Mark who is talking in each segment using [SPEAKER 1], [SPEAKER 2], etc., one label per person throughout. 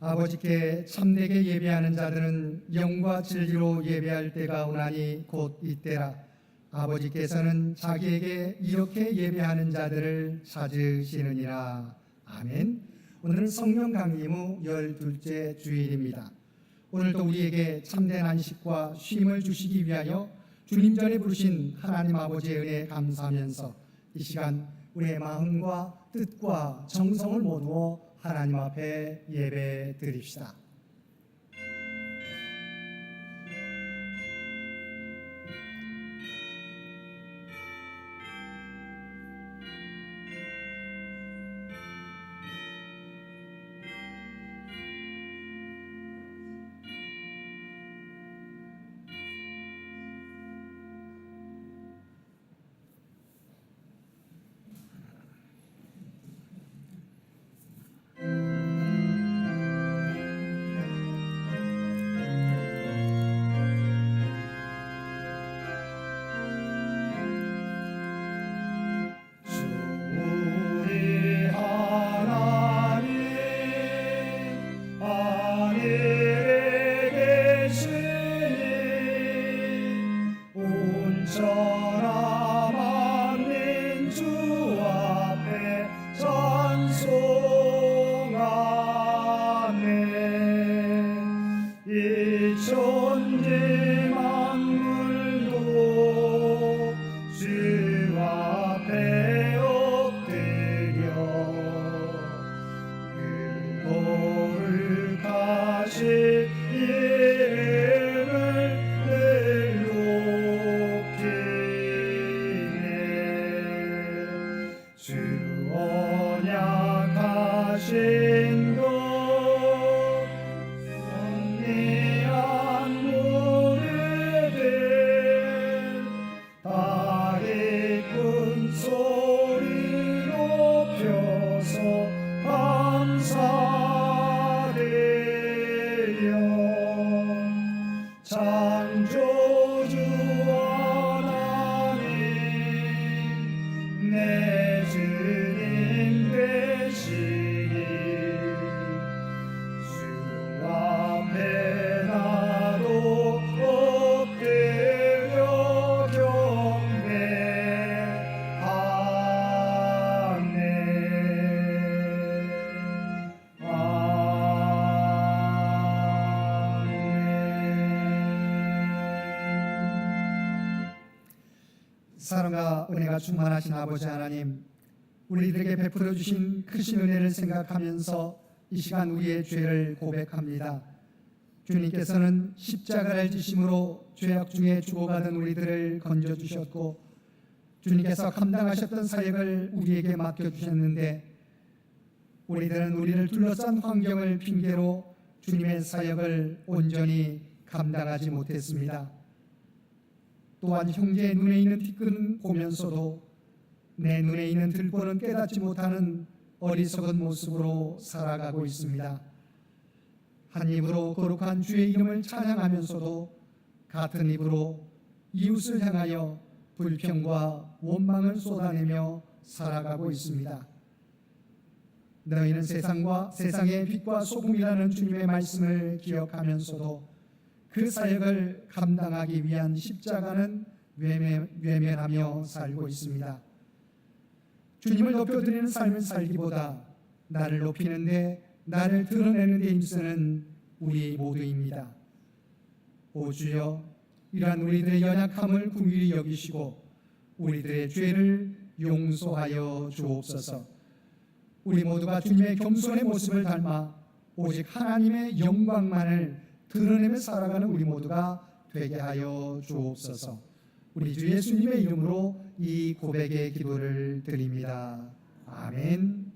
[SPEAKER 1] 아버지께 참되게 예배하는 자들은 영과 진리로 예배할 때가 오나니 곧 이때라. 아버지께서는 자기에게 이렇게 예배하는 자들을 찾으시느니라. 아멘. 오늘은 성령 강림 후 12째 주일입니다. 오늘도 우리에게 참된 안식과 쉼을 주시기 위하여 주님 전에 부르신 하나님 아버지의 은혜에 감사하면서 이 시간 우리의 마음과 뜻과 정성을 모두어 하나님 앞에 예배 드립시다. 사랑과 은혜가 충만하신 아버지 하나님, 우리들에게 베풀어 주신 크신 은혜를 생각하면서 이 시간 우리의 죄를 고백합니다. 주님께서는 십자가를 지심으로 죄악 중에 죽어가던 우리들을 건져주셨고, 주님께서 감당하셨던 사역을 우리에게 맡겨주셨는데 우리들은 우리를 둘러싼 환경을 핑계로 주님의 사역을 온전히 감당하지 못했습니다. 또한 형제의 눈에 있는 티끌은 보면서도 내 눈에 있는 들보는 깨닫지 못하는 어리석은 모습으로 살아가고 있습니다. 한 입으로 거룩한 주의 이름을 찬양하면서도 같은 입으로 이웃을 향하여 불평과 원망을 쏟아내며 살아가고 있습니다. 너희는 세상의 빛과 소금이라는 주님의 말씀을 기억하면서도 그 사역을 감당하기 위한 십자가는 외면하며 살고 있습니다. 주님을 높여드리는 삶을 살기보다 나를 높이는데, 나를 드러내는 데 힘쓰는 우리 모두입니다. 오 주여, 이러한 우리들의 연약함을 긍휼히 여기시고 우리들의 죄를 용서하여 주옵소서. 우리 모두가 주님의 겸손의 모습을 닮아 오직 하나님의 영광만을 드러내며 살아가는 우리 모두가 되게 하여 주옵소서. 우리 주 예수님의 이름으로 이 고백의 기도를 드립니다. 아멘.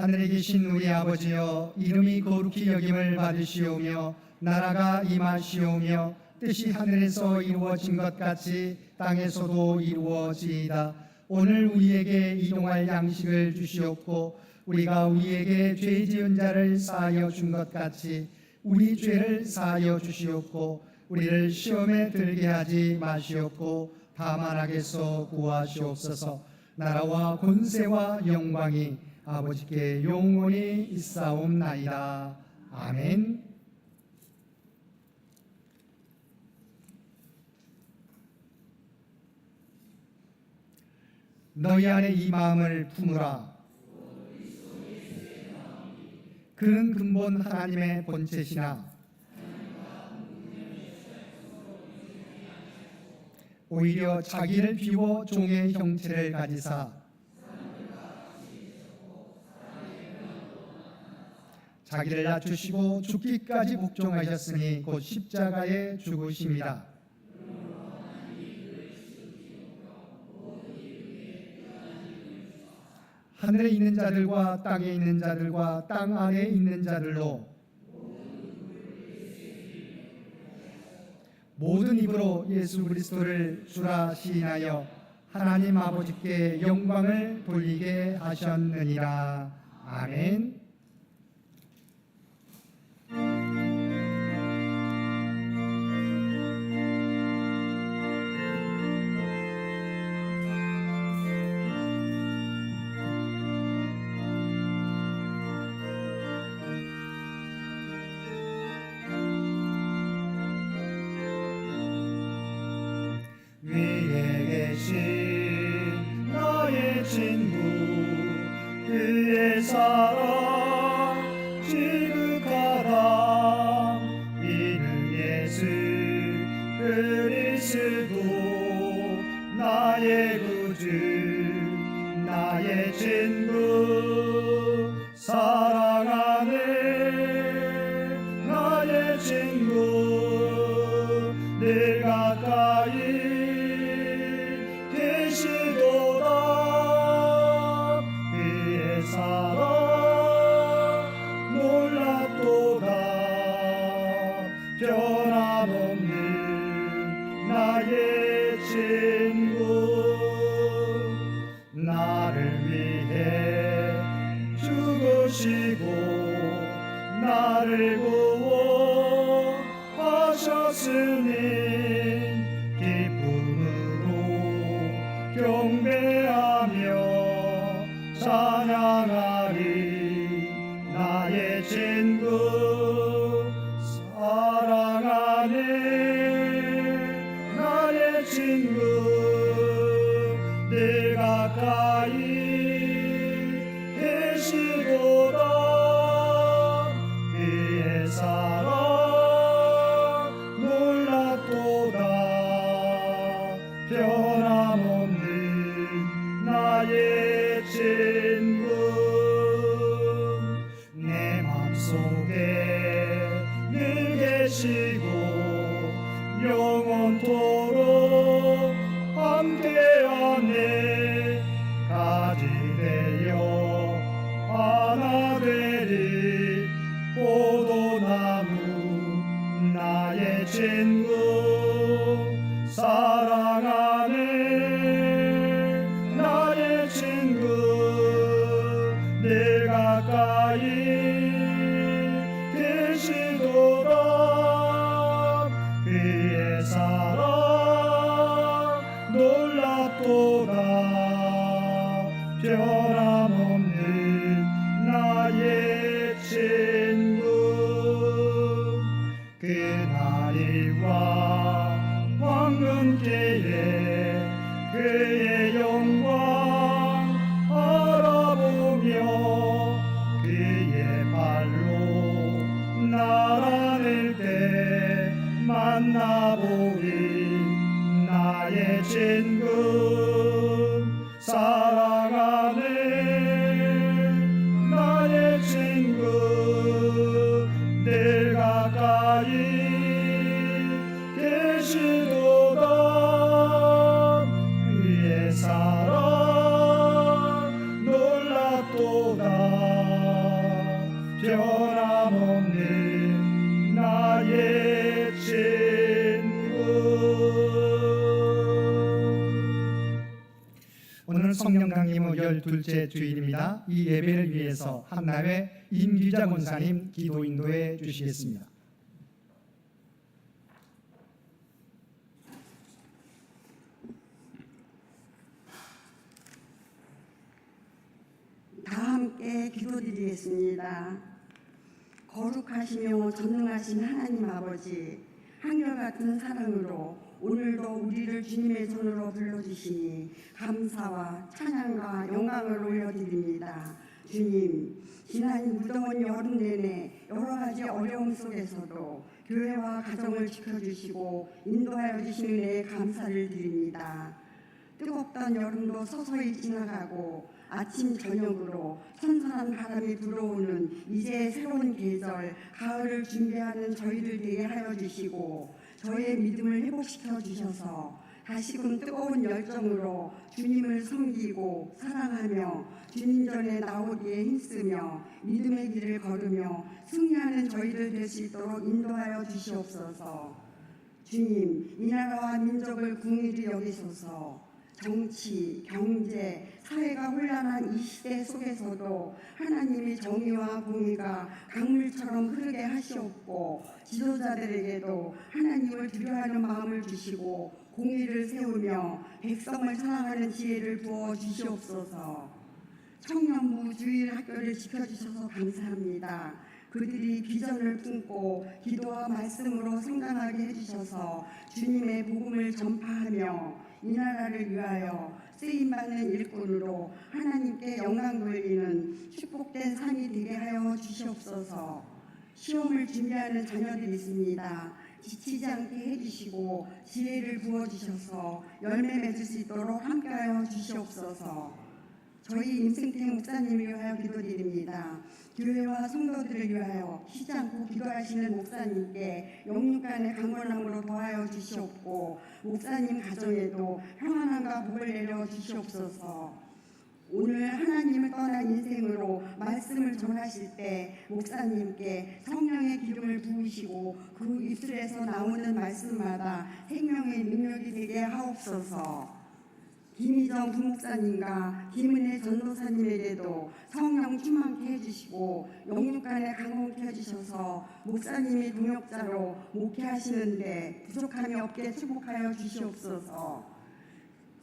[SPEAKER 1] 하늘에 계신 우리 아버지여, 이름이 거룩히 여김을 받으시오며 나라가 임하시오며 뜻이 하늘에서 이루어진 것 같이 땅에서도 이루어지이다. 오늘 우리에게 일용할 양식을 주시옵고 우리가 우리에게 죄 지은 자를 사하여 준 것 같이 우리 죄를 사하여 주시옵고 우리를 시험에 들게 하지 마시옵고 다만 악에서 구하시옵소서. 나라와 권세와 영광이 아버지께 영원히 있사옵나이다. 아멘. 너희 안에 이 마음을 품으라. 그는 근본 하나님의 본체시나 오히려 자기를 비워 종의 형체를 가지사 자기를 낮추시고 죽기까지 복종하셨으니 곧 십자가에 죽으심이라. 하늘에 있는 자들과 땅에 있는 자들과 땅 아래에 있는 자들로 모든 입으로 예수 그리스도를 주라 시인하여 하나님 아버지께 영광을 돌리게 하셨느니라. 아멘.
[SPEAKER 2] 위에 계신 나의 친구 그의 사랑 지극하다. 이는 예수 그리스도 나의 구주 나의 친구 사랑하는 나의 친구 늘 가까이 계시도다. 그의 사랑 놀랍도다. 변함없는 나의 친구 나를 위해 죽으시고 나를 구원하셨으니 경배하며 찬양하리. 나의 친구 사랑하는 나의 친구 늘 가까이 계시도다. 그의 사랑 놀랍도다. 변함없는 나의 친구 내 맘속에 늘 계시고 영원토록 함께하네. 가지 되어 하나 되리 포도나무 나의 친구 사랑하는 나의 친구 늘 가까이 계시도다. 그의 사랑 놀랍도다. 변함없는 나의 친구 그날이와 황금기에 그의 영광 알아보며 그의 발로 날아낼 때 만나보리. 나의 친구 사랑하는 나의 친구 늘 가까이 계시도다. 그의 사랑 놀랍도다.
[SPEAKER 1] 오늘 성령 강림의 12째 주일입니다. 이 예배를 위해서 한남회 임기자 권사님 기도 인도해 주시겠습니다.
[SPEAKER 3] 다 함께 기도드리겠습니다. 거룩하시며 전능하신 하나님 아버지, 한결같은 사랑으로 오늘도 우리를 주님의 손으로 불러주시니 감사와 찬양과 영광을 올려드립니다. 주님, 지난 무더운 여름 내내 여러 가지 어려움 속에서도 교회와 가정을 지켜주시고 인도하여 주신 은혜에 감사를 드립니다. 뜨겁던 여름도 서서히 지나가고 아침 저녁으로 선선한 바람이 불어오는 이제 새로운 계절 가을을 준비하는 저희들 되게 하여 주시고 저의 믿음을 회복시켜 주셔서 다시금 뜨거운 열정으로 주님을 섬기고 사랑하며 주님 전에 나오기에 힘쓰며 믿음의 길을 걸으며 승리하는 저희들 될 수 있도록 인도하여 주시옵소서. 주님, 이 나라와 민족을 궁일히 여기소서. 정치, 경제, 사회가 혼란한 이 시대 속에서도 하나님의 정의와 공의가 강물처럼 흐르게 하시옵고 지도자들에게도 하나님을 두려워하는 마음을 주시고 공의를 세우며 백성을 사랑하는 지혜를 부어 주시옵소서. 청년부 주일 학교를 지켜주셔서 감사합니다. 그들이 비전을 품고 기도와 말씀으로 성장하게 해주셔서 주님의 복음을 전파하며 이 나라를 위하여 쓰임받는 일꾼으로 하나님께 영광 돌리는 축복된 삶이 되게 하여 주시옵소서. 시험을 준비하는 자녀들이 있습니다. 지치지 않게 해주시고 지혜를 부어주셔서 열매 맺을 수 있도록 함께하여 주시옵소서. 저희 임승택 목사님을 위하여 기도드립니다. 교회와 성도들을 위하여 쉬지 않고 기도하시는 목사님께 영육간의 강건함으로 더하여 주시옵고 목사님 가정에도 평안함과 복을 내려 주시옵소서. 오늘 하나님을 떠난 인생으로 말씀을 전하실 때 목사님께 성령의 기름을 부으시고 그 입술에서 나오는 말씀마다 생명의 능력이 되게 하옵소서. 김희정 부목사님과 김은혜 전도사님에게도 성령 충만케 해주시고 영육간에 강건케 해주셔서 목사님이 동역자로 목회하시는데 부족함이 없게 축복하여 주시옵소서.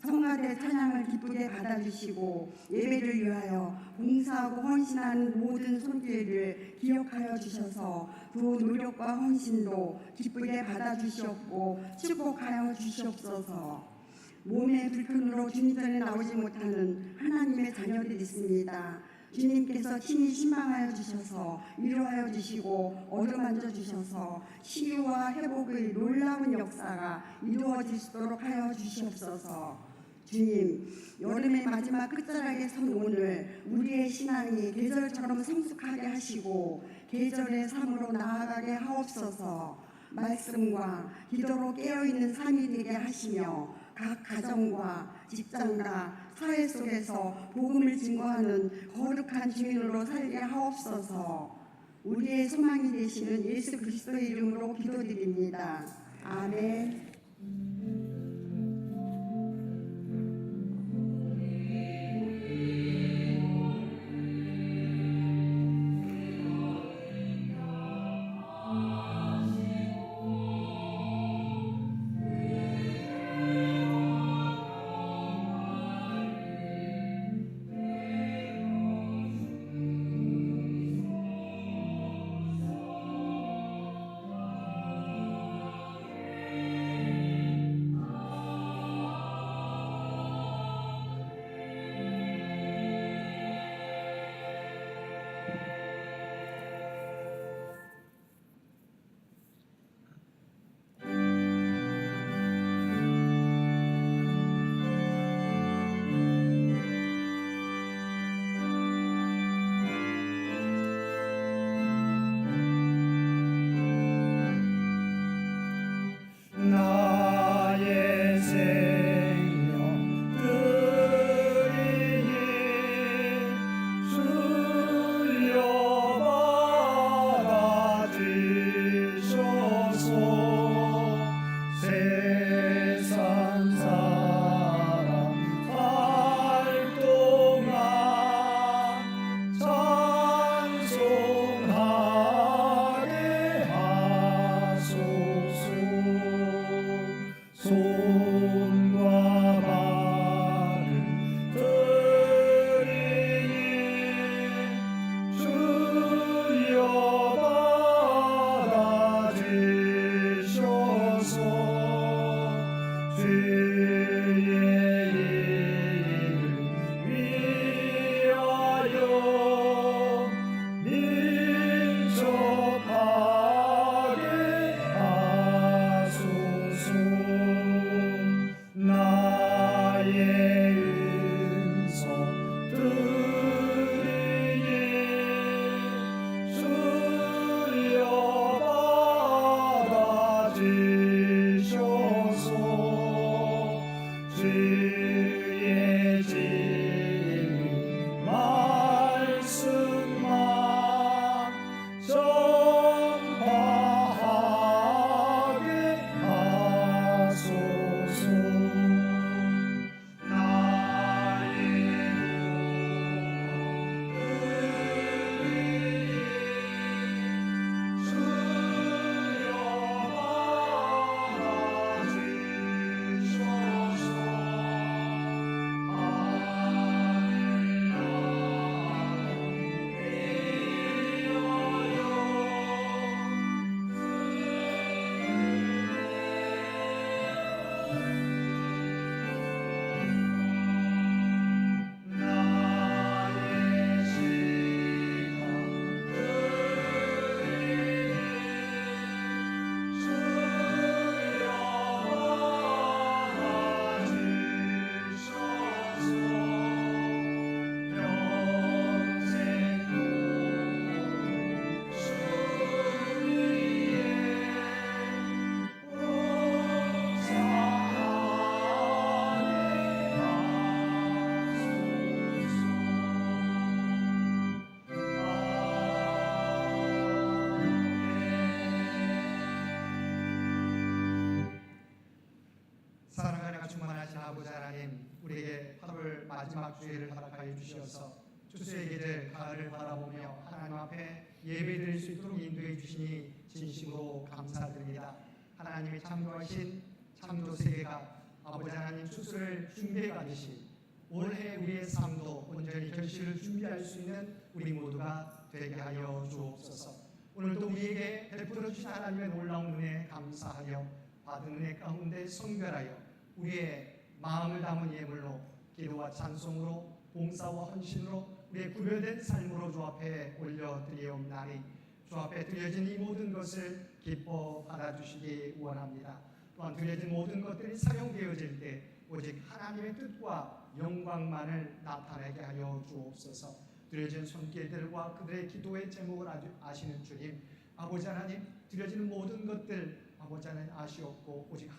[SPEAKER 3] 성가대 찬양을 기쁘게 받아주시고 예배를 위하여 봉사하고 헌신하는 모든 손길을 기억하여 주셔서 그 노력과 헌신도 기쁘게 받아주시옵고 축복하여 주시옵소서. 몸의 불편으로 주님 전에 나오지 못하는 하나님의 자녀들이 있습니다. 주님께서 친히 신방하여 주셔서 위로하여 주시고 어루만져 주셔서 치유와 회복의 놀라운 역사가 이루어질 수 있도록 하여 주시옵소서. 주님, 여름의 마지막 끝자락에 선 오늘 우리의 신앙이 계절처럼 성숙하게 하시고 계절의 삶으로 나아가게 하옵소서. 말씀과 기도로 깨어있는 삶이 되게 하시며 각 가정과 직장과 사회 속에서 복음을 증거하는 거룩한 주민으로 살게 하옵소서. 우리의 소망이 되시는 예수 그리스도의 이름으로 기도드립니다. 아멘.
[SPEAKER 1] 마지막 주일을 허락하여 주시어서 추수의 계절 가을을 바라보며 하나님 앞에 예배드릴 수 있도록 인도해 주시니 진심으로 감사드립니다. 하나님의 창조하신 창조 세계가 아버지 하나님 추수를 준비해 가듯이 올해 우리의 삶도 온전히 결실을 준비할 수 있는 우리 모두가 되게 하여 주옵소서. 오늘도 우리에게 베풀어 주신 하나님의 놀라운 은혜에 감사하여 받은 은혜 가운데 성별하여 우리의 마음을 담은 예물로 기도와 찬송으로 봉사와 헌신으로 우리의 구별된 삶으로 주 앞에 올려드리옵나니 주 앞에 드려진 이 모든 것을 기뻐 받아주시기 원합니다. 또한 드려진 모든 것들이 사용되어질 때 오직 하나님의 뜻과 영광만을 나타내게 하여 주옵소서. 드려진 손길들과 그들의 기도의 제목을 아시는 주님, 아버지 하나님, 드려지는 모든 것들 아버지 하나님 아시옵고 오직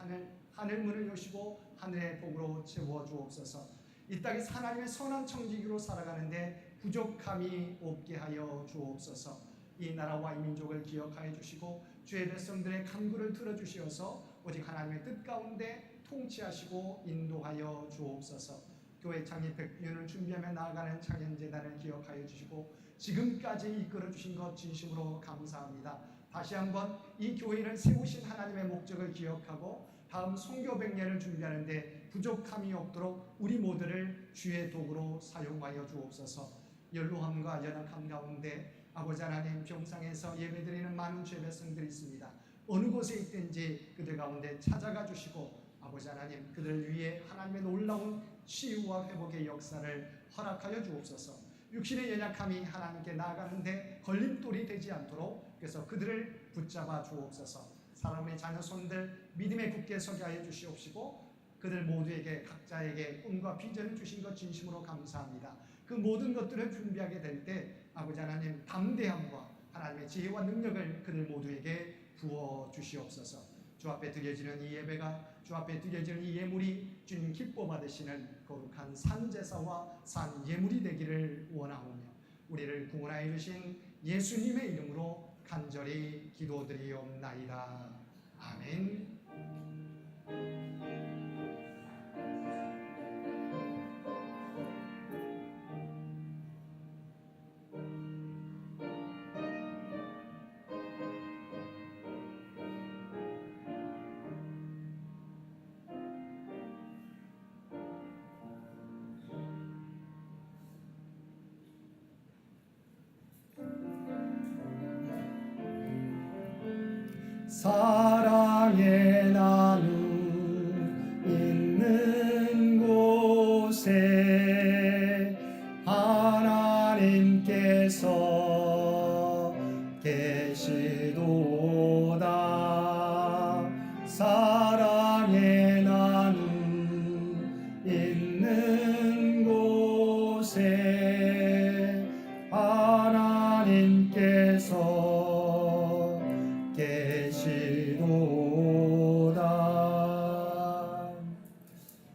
[SPEAKER 1] 하늘 문을 여시고 하늘의 복으로 채워 주옵소서. 이 땅에서 하나님의 선한 청지기로 살아가는데 부족함이 없게 하여 주옵소서. 이 나라와 이 민족을 기억하여 주시고 주의 백성들의 간구를 들어주시어서 오직 하나님의 뜻 가운데 통치하시고 인도하여 주옵소서. 교회 창립 100주년을 준비하며 나아가는 창현재단을 기억하여 주시고 지금까지 이끌어 주신 것 진심으로 감사합니다. 다시 한번 이 교회를 세우신 하나님의 목적을 기억하고 다음 선교 100년을 준비하는데 부족함이 없도록 우리 모두를 주의 도구로 사용하여 주옵소서. 연로함과 연약함 가운데 아버지 하나님 병상에서 예배드리는 많은 주의 백성들이 있습니다. 어느 곳에 있든지 그들 가운데 찾아가 주시고 아버지 하나님 그들 위해 하나님의 놀라운 치유와 회복의 역사를 허락하여 주옵소서. 육신의 연약함이 하나님께 나아가는데 걸림돌이 되지 않도록 그래서 그들을 붙잡아 주옵소서. 사람의 자녀 손들 믿음에 굳게 서게 하여 주시옵시고 그들 모두에게 각자에게 꿈과 비전을 주신 것 진심으로 감사합니다. 그 모든 것들을 준비하게 될 때 아버지 하나님 담대함과 하나님의 지혜와 능력을 그들 모두에게 부어 주시옵소서. 주 앞에 드려지는 이 예배가 주 앞에 드려지는 이 예물이 주님 기뻐 받으시는 거룩한 산제사와 산 예물이 되기를 원하오며 우리를 구원하여 주신 예수님의 이름으로 간절히 기도드리옵나이다. 아멘.
[SPEAKER 2] 사랑의 나눔 있는 곳에 하나님께서 계시도다. 사랑의 나눔 있는 곳에 하나님께서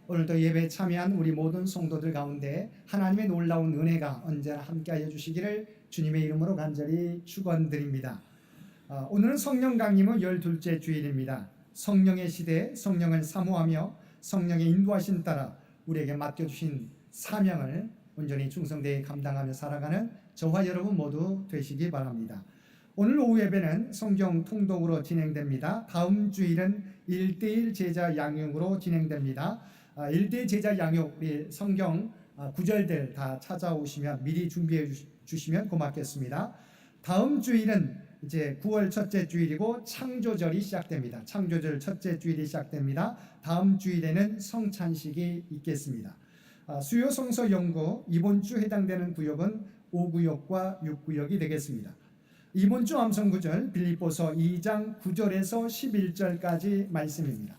[SPEAKER 1] 오늘도 예배에 참여한 우리 모든 성도들 가운데 하나님의 놀라운 은혜가 언제나 함께하여 주시기를 주님의 이름으로 간절히 축원드립니다. 오늘은 성령 강림의 12째 주일입니다. 성령의 시대에 성령을 사모하며 성령의 인도하심 따라 우리에게 맡겨주신 사명을 온전히 충성되게 감당하며 살아가는 저와 여러분 모두 되시기 바랍니다. 오늘 오후 예배는 성경 통독으로 진행됩니다. 다음 주일은 1:1 제자 양육으로 진행됩니다. 1:1 제자 양육 우리 성경 구절들 다 찾아오시면 미리 준비해 주시면 고맙겠습니다. 다음 주일은 이제 9월 첫째 주일이고 창조절이 시작됩니다. 창조절 첫째 주일이 시작됩니다. 다음 주일에는 성찬식이 있겠습니다. 수요 성서 연구 이번 주 해당되는 구역은 5구역과 6구역이 되겠습니다. 이번 주 암송 구절 빌립보서 2장 9절에서 11절까지 말씀입니다.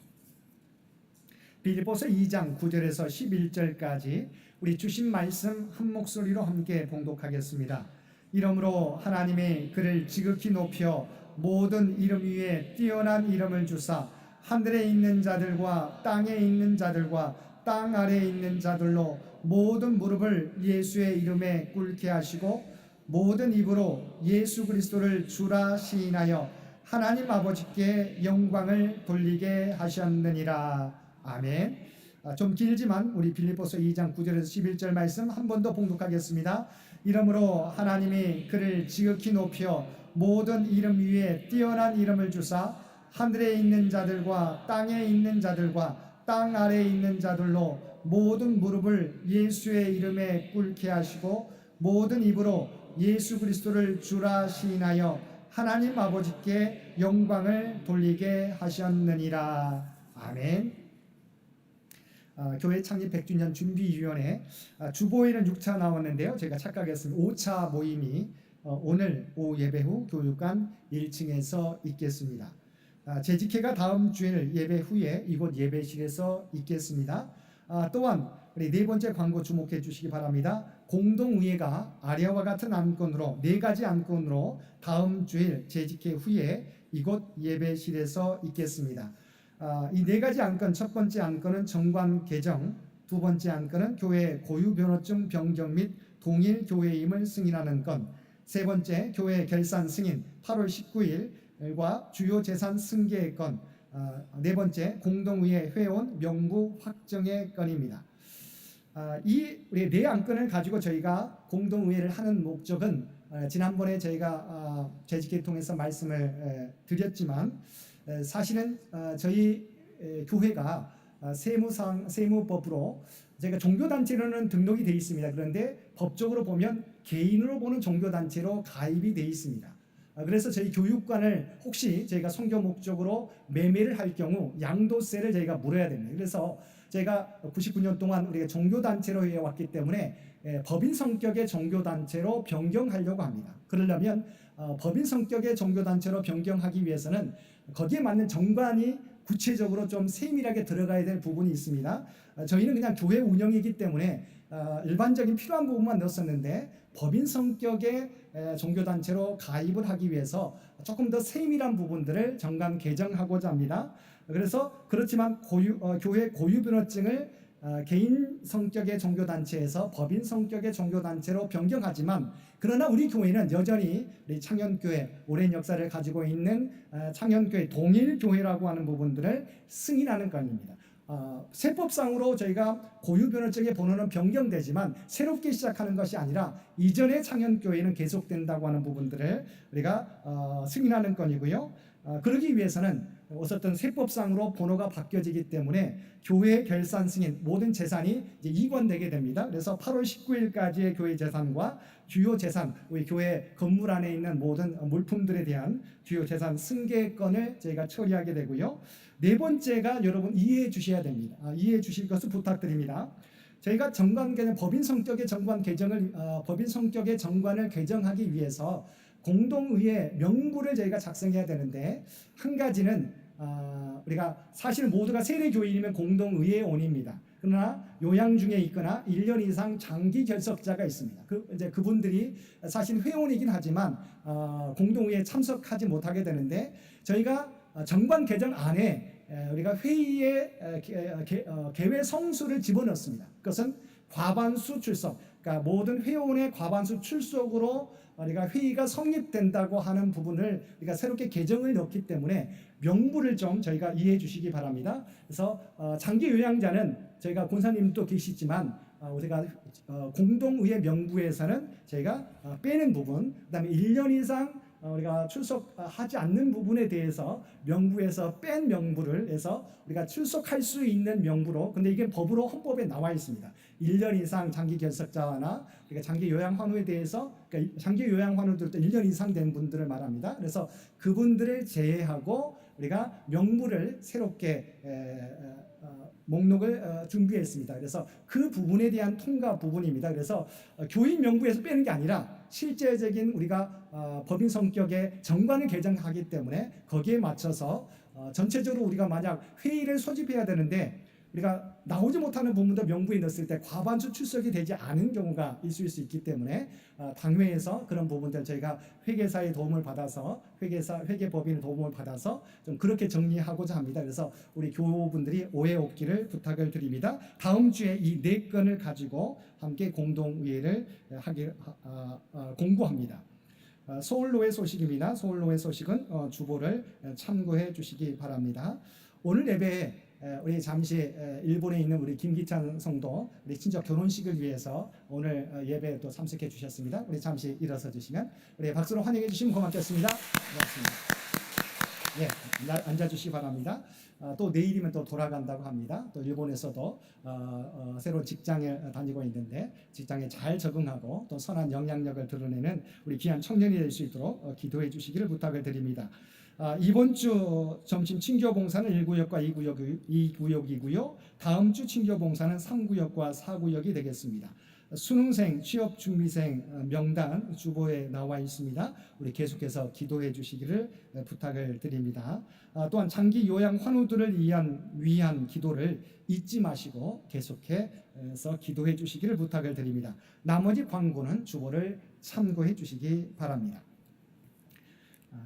[SPEAKER 1] 빌립보서 2장 9절에서 11절까지 우리 주신 말씀 한 목소리로 함께 봉독하겠습니다. 이러므로 하나님이 그를 지극히 높여 모든 이름 위에 뛰어난 이름을 주사 하늘에 있는 자들과 땅에 있는 자들과 땅 아래에 있는 자들로 모든 무릎을 예수의 이름에 꿇게 하시고 모든 입으로 예수 그리스도를 주라 시인하여 하나님 아버지께 영광을 돌리게 하셨느니라. 아멘. 좀 길지만 우리 빌립보서 2장 9절에서 11절 말씀 한 번 더 봉독하겠습니다. 이러므로 하나님이 그를 지극히 높여 모든 이름 위에 뛰어난 이름을 주사 하늘에 있는 자들과 땅에 있는 자들과 땅 아래에 있는 자들로 모든 무릎을 예수의 이름에 꿇게 하시고 모든 입으로 예수 그리스도를 주라 시인하여 하나님 아버지께 영광을 돌리게 하셨느니라. 아멘. 교회 창립 100주년 준비위원회 주보에는 6차 나왔는데요. 제가 착각했습니다. 5차 모임이 오늘 오후 예배 후 교육관 1층에서 있겠습니다. 재직회가 다음 주일 예배 후에 이곳 예배실에서 있겠습니다. 또한 우리 네 번째 광고 주목해 주시기 바랍니다. 공동의회가 아래와 같은 안건으로 4가지 안건으로 다음 주일 재직회 후에 이곳 예배실에서 있겠습니다. 이 4가지 안건, 첫 번째 안건은 정관 개정, 두 번째 안건은 교회 고유변호증 변경 및 동일 교회임을 승인하는 건, 세 번째 교회 결산 승인 8월 19일과 주요 재산 승계 건, 네 번째 공동의회 회원 명부 확정의 건입니다. 이 우리 4안건을 가지고 저희가 공동의회를 하는 목적은 지난번에 저희가 재직회를 통해서 말씀을 드렸지만 사실은 저희 교회가 세무법으로 제가 종교단체로는 등록이 되어 있습니다. 그런데 법적으로 보면 개인으로 보는 종교단체로 가입이 되어 있습니다. 그래서 저희 교육관을 혹시 저희가 선교 목적으로 매매를 할 경우 양도세를 저희가 물어야 됩니다. 그래서 제가 99년 동안 우리가 종교단체로 해왔기 때문에 법인 성격의 종교단체로 변경하려고 합니다. 그러려면 법인 성격의 종교단체로 변경하기 위해서는 거기에 맞는 정관이 구체적으로 좀 세밀하게 들어가야 될 부분이 있습니다. 저희는 그냥 교회 운영이기 때문에 일반적인 필요한 부분만 넣었었는데 법인 성격의 종교단체로 가입을 하기 위해서 조금 더 세밀한 부분들을 정관 개정하고자 합니다. 그래서 그렇지만 교회 고유변호증을 개인 성격의 종교단체에서 법인 성격의 종교단체로 변경하지만 그러나 우리 교회는 여전히 우리 창현교회 오랜 역사를 가지고 있는 창현교회 동일교회라고 하는 부분들을 승인하는 건입니다. 세법상으로 저희가 고유변호증의 번호는 변경되지만 새롭게 시작하는 것이 아니라 이전의 창현교회는 계속된다고 하는 부분들을 우리가 승인하는 건이고요. 그러기 위해서는 어쨌든 세법상으로 번호가 바뀌어지기 때문에 교회 결산 승인 모든 재산이 이제 이관되게 됩니다. 그래서 8월 19일까지의 교회 재산과 주요 재산, 우리 교회 건물 안에 있는 모든 물품들에 대한 주요 재산 승계권을 저희가 처리하게 되고요. 네 번째가 여러분 이해해 주셔야 됩니다. 이해해 주실 것을 부탁드립니다. 저희가 정관 개정, 법인 성격의 정관 개정을 법인 성격의 정관을 개정하기 위해서 공동의회 명부를 저희가 작성해야 되는데 한 가지는 우리가 사실 모두가 세례교인이면 공동의회원입니다. 그러나 요양 중에 있거나 1년 이상 장기 결석자가 있습니다. 이제 그분들이 사실 회원이긴 하지만 공동의회에 참석하지 못하게 되는데 저희가 정관 개정 안에 우리가 회의의 개회 성수를 집어넣습니다. 그것은 과반수 출석, 그러니까 모든 회원의 과반수 출석으로 우리가 회의가 성립된다고 하는 부분을 우리가 새롭게 개정을 넣기 때문에 명부를 좀 저희가 이해해 주시기 바랍니다. 그래서 장기 요양자는 저희가 권사님도 계시지만 우리가 공동의회 명부에서는 저희가 빼는 부분, 그다음에 1년 이상 우리가 출석하지 않는 부분에 대해서 명부에서 뺀 명부를 해서 우리가 출석할 수 있는 명부로, 근데 이게 법으로 헌법에 나와 있습니다. 1년 이상 장기 결석자나 우리가 장기 요양 환우에 대해서, 그러니까 장기 요양 환우들도 1년 이상 된 분들을 말합니다. 그래서 그분들을 제외하고 우리가 명부를 새롭게 목록을 준비했습니다. 그래서 그 부분에 대한 통과 부분입니다. 그래서 교인 명부에서 빼는 게 아니라 실제적인 우리가 법인 성격의 정관을 개정하기 때문에 거기에 맞춰서 전체적으로 우리가 만약 회의를 소집해야 되는데 우리가 나오지 못하는 부분도 명부에 넣었을 때 과반수 출석이 되지 않은 경우가 있을 수 있기 때문에 당회에서 그런 부분들 저희가 회계사의 도움을 받아서 회계법인의 도움을 받아서 좀 그렇게 정리하고자 합니다. 그래서 우리 교우분들이 오해 없기를 부탁을 드립니다. 다음 주에 이 4건을 가지고 함께 공동의회를 공고합니다. 서울로의 소식입니다. 서울로의 소식은 주보를 참고해 주시기 바랍니다. 오늘 예배에
[SPEAKER 2] 우리 잠시 일본에 있는 우리 김기찬 성도 우리 친척 결혼식을 위해서 오늘 예배에 또 참석해 주셨습니다. 우리 잠시 일어서 주시면 우리 박수로 환영해 주시면 고맙겠습니다. 고맙습니다. 예, 앉아 주시기 바랍니다. 또 내일이면 또 돌아간다고 합니다. 또 일본에서도 새로운 직장에 다니고 있는데 직장에 잘 적응하고 또 선한 영향력을 드러내는 우리 귀한 청년이 될 수 있도록 기도해 주시기를 부탁을 드립니다. 이번 주 점심 친교 봉사는 1구역과 2구역이고요. 다음 주 친교 봉사는 3구역과 4구역이 되겠습니다. 수능생, 취업준비생 명단 주보에 나와 있습니다. 우리 계속해서 기도해 주시기를 부탁을 드립니다. 또한 장기 요양 환우들을 위한 기도를 잊지 마시고 계속해서 기도해 주시기를 부탁을 드립니다. 나머지 광고는 주보를 참고해 주시기 바랍니다.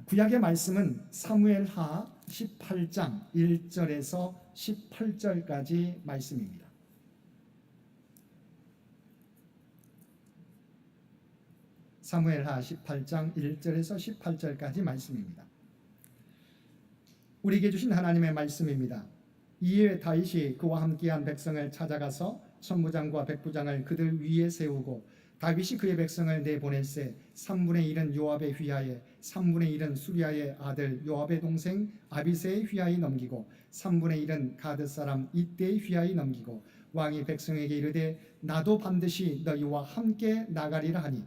[SPEAKER 2] 구약의 말씀은 사무엘하 18장 1절에서 18절까지 말씀입니다. 사무엘하 18장 1절에서 18절까지 말씀입니다. 우리에게 주신 하나님의 말씀입니다. 이에 다윗이 그와 함께한 백성을 찾아가서 천부장과 백부장을 그들 위에 세우고 다윗이 그의 백성을 내보낼세 3분의 1은 요압의 휘하에 3분의 1은 수리아의 아들 요압의 동생 아비새의 휘하에 넘기고 3분의 1은 가드 사람 이때의 휘하에 넘기고 왕이 백성에게 이르되 나도 반드시 너희와 함께 나가리라 하니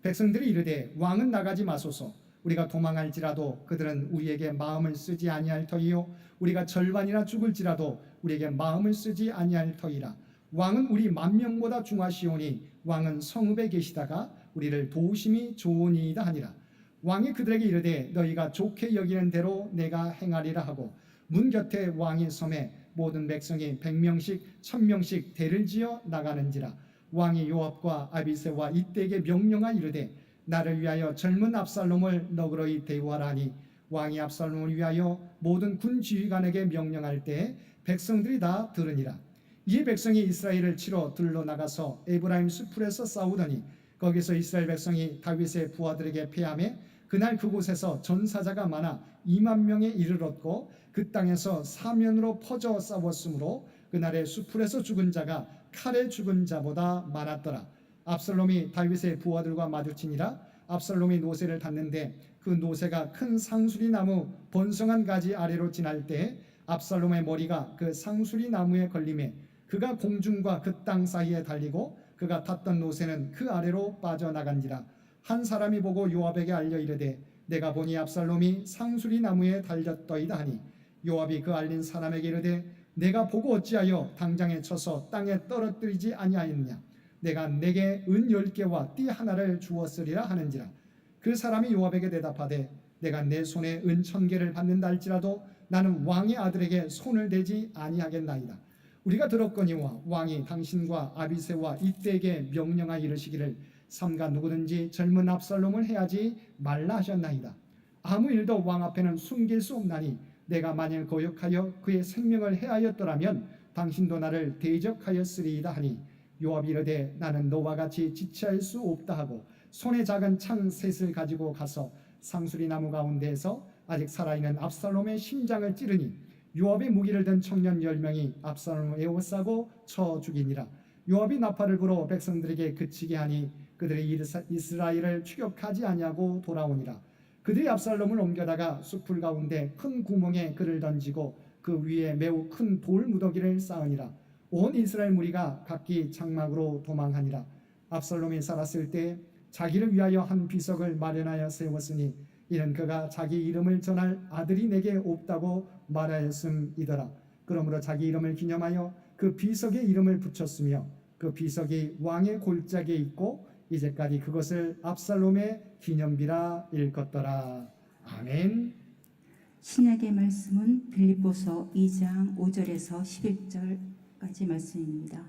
[SPEAKER 2] 백성들이 이르되 왕은 나가지 마소서 우리가 도망할지라도 그들은 우리에게 마음을 쓰지 아니할 터이요 우리가 절반이나 죽을지라도 우리에게 마음을 쓰지 아니할 터이라 왕은 우리 만명보다 중하시오니 왕은 성읍에 계시다가 우리를 도우심이 좋으니이다 하니라 왕이 그들에게 이르되 너희가 좋게 여기는 대로 내가 행하리라 하고 문 곁에 왕이 섬에 모든 백성이 100명씩 1000명씩 대를 지어 나가는지라 왕이 요압과 아비새와 이때에게 명령하 이르되 나를 위하여 젊은 압살롬을 너그러이 대우하라 하니 왕이 압살롬을 위하여 모든 군 지휘관에게 명령할 때에 백성들이 다 들으니라 이에 백성이 이스라엘을 치러 들러 나가서 에브라임 수풀에서 싸우더니 거기서 이스라엘 백성이 다윗의 부하들에게 패하매 그날 그곳에서 전사자가 많아 2만 명에 이르렀고 그 땅에서 사면으로 퍼져 싸웠으므로 그날의 수풀에서 죽은 자가 칼에 죽은 자보다 많았더라. 압살롬이 다윗의 부하들과 마주치니라. 압살롬이 노새를 닫는데 그 노새가 큰 상수리 나무 번성한 가지 아래로 지날 때에 압살롬의 머리가 그 상수리 나무에 걸림에 그가 공중과 그 땅 사이에 달리고 그가 탔던 노새는 그 아래로 빠져나간지라. 한 사람이 보고 요압에게 알려 이르되 내가 보니 압살롬이 상수리 나무에 달렸더이다 하니 요압이 그 알린 사람에게 이르되 내가 보고 어찌하여 당장에 쳐서 땅에 떨어뜨리지 아니하였느냐 내가 내게 은 10개와 띠 하나를 주었으리라 하는지라. 그 사람이 요압에게 대답하되 내가 내 손에 은 1000개를 받는다 할지라도 나는 왕의 아들에게 손을 대지 아니하겠나이다. 우리가 들었거니와 왕이 당신과 아비새와 이때에게 명령하 이르시기를 삼가 누구든지 젊은 압살롬을 해하지 말라 하셨나이다. 아무 일도 왕 앞에는 숨길 수 없나니 내가 만일 거역하여 그의 생명을 해하였더라면 당신도 나를 대적하였으리이다 하니 요압이 이르되 나는 너와 같이 지체할 수 없다 하고 손에 작은 창 셋을 가지고 가서 상수리 나무 가운데에서 아직 살아있는 압살롬의 심장을 찌르니 요압의 무기를 든 청년 10명이 압살롬을 에워싸고 쳐 죽이니라. 요압이 나팔을 불어 백성들에게 그치게 하니 그들이 이스라엘을 추격하지 아니하고 돌아오니라. 그들이 압살롬을 옮겨다가 숲풀 가운데 큰 구멍에 그를 던지고 그 위에 매우 큰 돌 무더기를 쌓으니라. 온 이스라엘 무리가 각기 장막으로 도망하니라. 압살롬이 살았을 때 자기를 위하여 한 비석을 마련하여 세웠으니 이는 그가 자기 이름을 전할 아들이 내게 없다고 말하였음이더라. 그러므로 자기 이름을 기념하여 그 비석에 이름을 붙였으며 그 비석이 왕의 골짜기에 있고 이제까지 그것을 압살롬의 기념비라 일컫더라. 아멘.
[SPEAKER 4] 신약의 말씀은 빌립보서 2장 5절에서 11절까지 말씀입니다.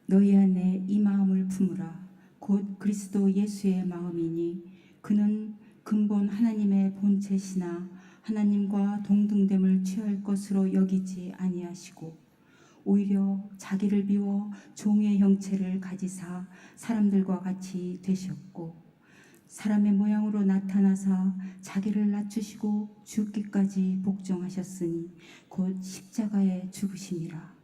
[SPEAKER 4] 너희 안에 이 마음을 품으라. 곧 그리스도 예수의 마음이니 그는 근본 하나님의 본체시나 하나님과 동등됨을 취할 것으로 여기지 아니하시고 오히려 자기를 비워 종의 형체를 가지사 사람들과 같이 되셨고 사람의 모양으로 나타나사 자기를 낮추시고 죽기까지 복종하셨으니 곧 십자가에 죽으심이라.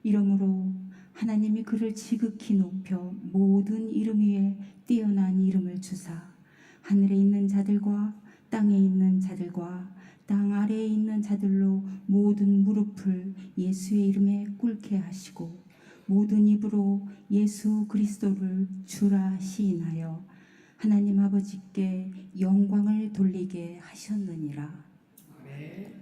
[SPEAKER 4] 이러므로 하나님이 그를 지극히 높여 모든 이름 위에 뛰어난 이름을 주사 하늘에 있는 자들과 땅에 있는 자들과 땅 아래에 있는 자들로 모든 무릎을 예수의 이름에 꿇게 하시고 모든 입으로 예수 그리스도를 주라 시인하여 하나님 아버지께 영광을 돌리게 하셨느니라.
[SPEAKER 1] 아멘.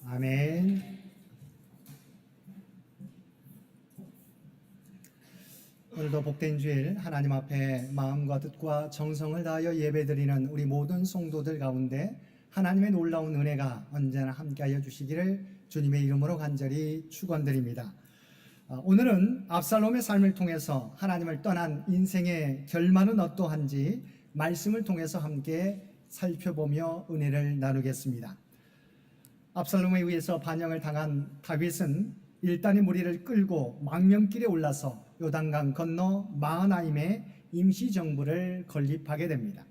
[SPEAKER 1] 아멘. 오늘도 복된 주일 하나님 앞에 마음과 뜻과 정성을 다하여 예배드리는 우리 모든 성도들 가운데 하나님의 놀라운 은혜가 언제나 함께하여 주시기를 주님의 이름으로 간절히 축원드립니다. 오늘은 압살롬의 삶을 통해서 하나님을 떠난 인생의 결말은 어떠한지 말씀을 통해서 함께 살펴보며 은혜를 나누겠습니다. 압살롬에 의해서 반역을 당한 다윗은 일단의 무리를 끌고 망명길에 올라서 요단강 건너 마하나임의 임시정부를 건립하게 됩니다.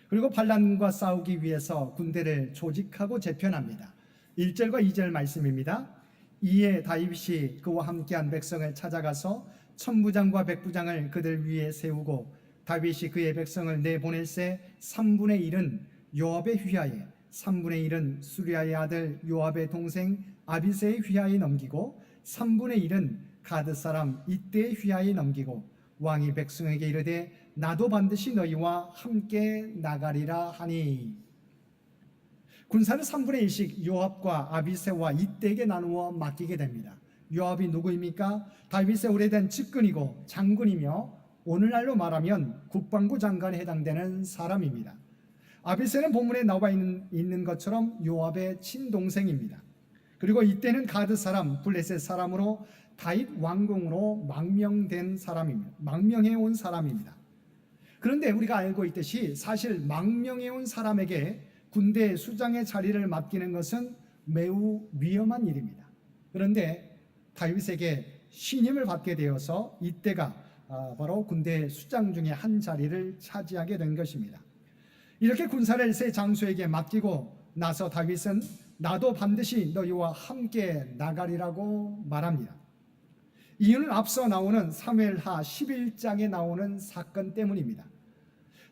[SPEAKER 1] 그리고 반란과 싸우기 위해서 군대를 조직하고 재편합니다. 1절과 2절 말씀입니다. 이에 다윗이 그와 함께한 백성을 찾아가서 천부장과 백부장을 그들 위에 세우고 다윗이 그의 백성을 내보낼새 3분의 1은 요압의 휘하에 3분의 1은 수리아의 아들 요압의 동생 아비새의 휘하에 넘기고 3분의 1은 가드 사람 이때의 휘하에 넘기고 왕이 백성에게 이르되 나도 반드시 너희와 함께 나가리라 하니. 군사를 3분의 1씩 요압과 아비새와 이때에게 나누어 맡기게 됩니다. 요압이 누구입니까? 다윗의 오래된 측근이고 장군이며 오늘날로 말하면 국방부 장관에 해당되는 사람입니다. 아비새는 본문에 나와 있는 것처럼 요압의 친동생입니다. 그리고 이때는 가드 사람 블레셋 사람으로 다윗 왕궁으로 망명된 사람입니다. 망명해 온 사람입니다. 그런데 우리가 알고 있듯이 사실 망명해 온 사람에게 군대 수장의 자리를 맡기는 것은 매우 위험한 일입니다. 그런데 다윗에게 신임을 받게 되어서 이때가 바로 군대 수장 중에 한 자리를 차지하게 된 것입니다. 이렇게 군사를 새 장수에게 맡기고 나서 다윗은 나도 반드시 너희와 함께 나가리라고 말합니다. 이유는 앞서 나오는 사무엘하 11장에 나오는 사건 때문입니다.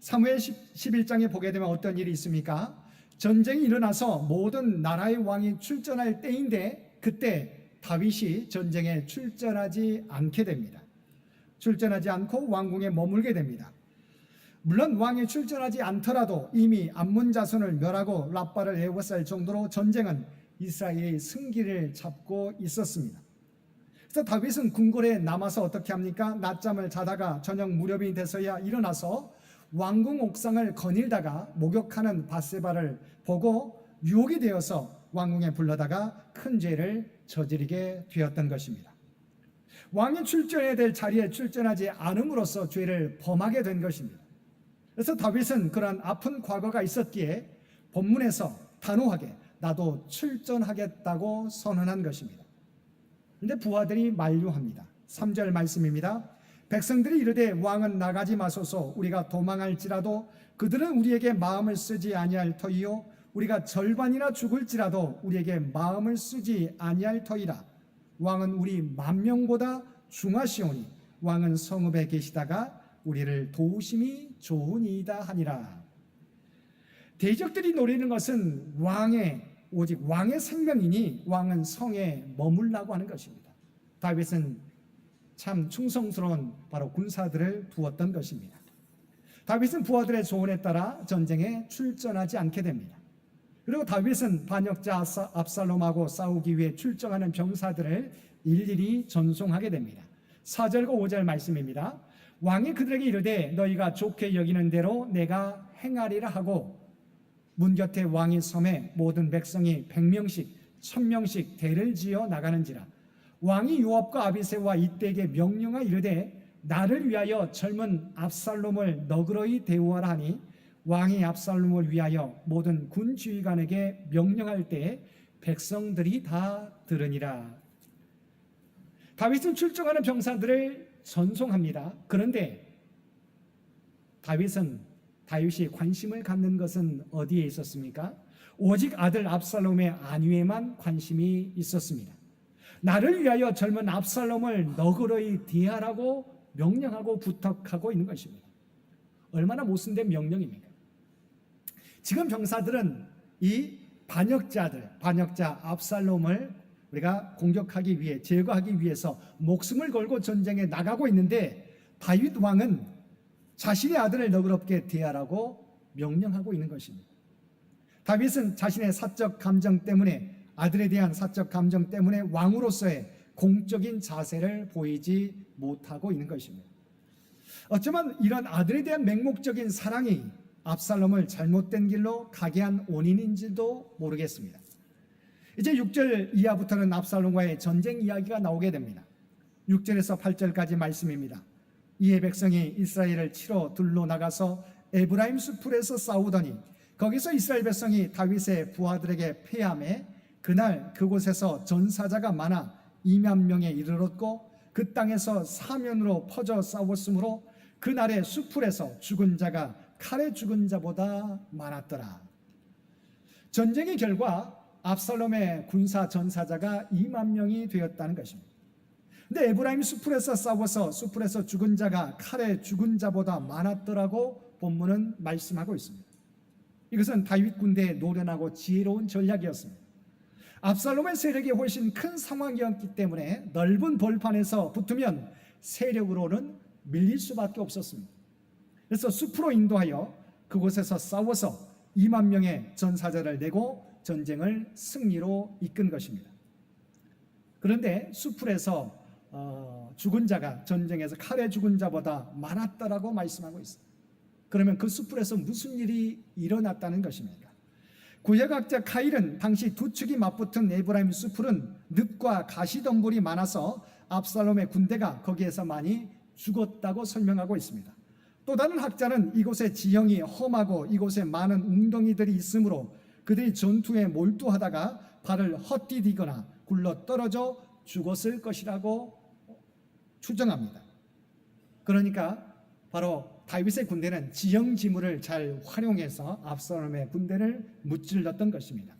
[SPEAKER 1] 사무엘 11장에 보게 되면 어떤 일이 있습니까? 전쟁이 일어나서 모든 나라의 왕이 출전할 때인데 그때 다윗이 전쟁에 출전하지 않게 됩니다. 출전하지 않고 왕궁에 머물게 됩니다. 물론 왕이 출전하지 않더라도 이미 암몬 자손을 멸하고 라빠를 에워쌀 정도로 전쟁은 이스라엘의 승기를 잡고 있었습니다. 그래서 다윗은 궁궐에 남아서 어떻게 합니까? 낮잠을 자다가 저녁 무렵이 돼서야 일어나서 왕궁 옥상을 거닐다가 목욕하는 밧세바를 보고 유혹이 되어서 왕궁에 불러다가 큰 죄를 저지르게 되었던 것입니다. 왕이 출전해야 될 자리에 출전하지 않음으로써 죄를 범하게 된 것입니다. 그래서 다윗은 그러한 아픈 과거가 있었기에 본문에서 단호하게 나도 출전하겠다고 선언한 것입니다. 그런데 부하들이 만류합니다. 3절 말씀입니다. 백성들이 이르되 왕은 나가지 마소서. 우리가 도망할지라도 그들은 우리에게 마음을 쓰지 아니할 터이요 우리가 절반이나 죽을지라도 우리에게 마음을 쓰지 아니할 터이라. 왕은 우리 10,000명보다 중하시오니 왕은 성읍에 계시다가 우리를 도우심이 좋으니이다 하니라. 대적들이 노리는 것은 오직 왕의 생명이니 왕은 성에 머물라고 하는 것입니다. 다윗은 참 충성스러운 바로 군사들을 두었던 것입니다. 다윗은 부하들의 조언에 따라 전쟁에 출전하지 않게 됩니다. 그리고 다윗은 반역자 압살롬하고 싸우기 위해 출정하는 병사들을 일일이 전송하게 됩니다. 4절과 5절 말씀입니다. 왕이 그들에게 이르되 너희가 좋게 여기는 대로 내가 행하리라 하고 문 곁에 왕이 섬에 모든 백성이 100명씩 1000명씩 대를 지어 나가는지라. 왕이 요압과 아비새와 이때에게 명령하 이르되 나를 위하여 젊은 압살롬을 너그러이 대우하라 하니 왕이 압살롬을 위하여 모든 군 지휘관에게 명령할 때에 백성들이 다 들으니라. 다윗은 출정하는 병사들을 전송합니다. 그런데 다윗이 관심을 갖는 것은 어디에 있었습니까? 오직 아들 압살롬의 안위에만 관심이 있었습니다. 나를 위하여 젊은 압살롬을 너그러이 대하라고 명령하고 부탁하고 있는 것입니다. 얼마나 모순된 명령입니까? 지금 병사들은 이 반역자 압살롬을 우리가 공격하기 위해 제거하기 위해서 목숨을 걸고 전쟁에 나가고 있는데 다윗 왕은 자신의 아들을 너그럽게 대하라고 명령하고 있는 것입니다. 다윗은 자신의 사적 감정 때문에
[SPEAKER 2] 아들에 대한 사적 감정 때문에 왕으로서의 공적인 자세를 보이지 못하고 있는 것입니다. 어쩌면 이런 아들에 대한 맹목적인 사랑이 압살롬을 잘못된 길로 가게 한 원인인지도 모르겠습니다. 이제 6절 이하부터는 압살롬과의 전쟁 이야기가 나오게 됩니다. 6절에서 8절까지 말씀입니다. 이에 백성이 이스라엘을 치러 둘러 나가서 에브라임 수풀에서 싸우더니 거기서 이스라엘 백성이 다윗의 부하들에게 패하매 그날 그곳에서 전사자가 많아 2만 명에 이르렀고 그 땅에서 사면으로 퍼져 싸웠으므로 그날의 수풀에서 죽은 자가 칼에 죽은 자보다 많았더라. 전쟁의 결과 압살롬의 군사 전사자가 2만 명이 되었다는 것입니다. 근데 에브라임 수풀에서 싸워서 수풀에서 죽은 자가 칼에 죽은 자보다 많았더라고 본문은 말씀하고 있습니다. 이것은 다윗 군대의 노련하고 지혜로운 전략이었습니다. 압살롬의 세력이 훨씬 큰 상황이었기 때문에 넓은 벌판에서 붙으면 세력으로는 밀릴 수밖에 없었습니다. 그래서 숲으로 인도하여 그곳에서 싸워서 2만 명의 전사자를 내고 전쟁을 승리로 이끈 것입니다. 그런데 수풀에서 죽은 자가 전쟁에서 칼에 죽은 자보다 많았다라고 말씀하고 있습니다. 그러면 그 수풀에서 무슨 일이 일어났다는 것입니까? 구역학자 카일은 당시 두 축이 맞붙은 에브라임 수풀은 늪과 가시덤불이 많아서 압살롬의 군대가 거기에서 많이 죽었다고 설명하고 있습니다. 또 다른 학자는 이곳의 지형이 험하고 이곳에 많은 웅덩이들이 있으므로 그들이 전투에 몰두하다가 발을 헛디디거나 굴러 떨어져 죽었을 것이라고 추정합니다. 그러니까 바로 다윗의 군대는 지형 지물을 잘 활용해서 압살롬의 군대를 무찔렀던 것입니다.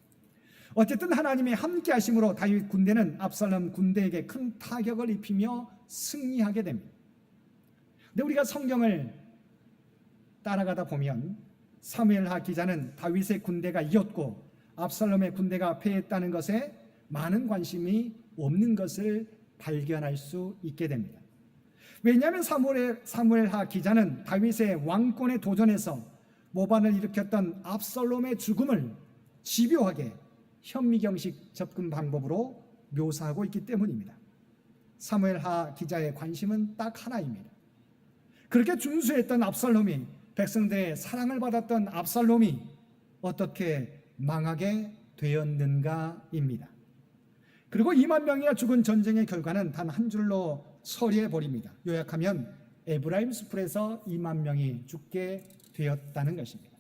[SPEAKER 2] 어쨌든 하나님의 함께 하심으로 다윗 군대는 압살롬 군대에게 큰 타격을 입히며 승리하게 됩니다. 근데 우리가 성경을 따라가다 보면 사무엘하 기자는 다윗의 군대가 이겼고 압살롬의 군대가 패했다는 것에 많은 관심이 없는 것을 발견할 수 있게 됩니다. 왜냐하면 사무엘하 기자는 다윗의 왕권에 도전해서 모반을 일으켰던 압살롬의 죽음을 집요하게 현미경식 접근 방법으로 묘사하고 있기 때문입니다. 사무엘하 기자의 관심은 딱 하나입니다. 그렇게 준수했던 압살롬이, 백성들의 사랑을 받았던 압살롬이 어떻게 망하게 되었는가입니다. 그리고 2만 명이나 죽은 전쟁의 결과는 단 한 줄로 처리해 버립니다. 요약하면 에브라임 수풀에서 2만 명이 죽게 되었다는 것입니다.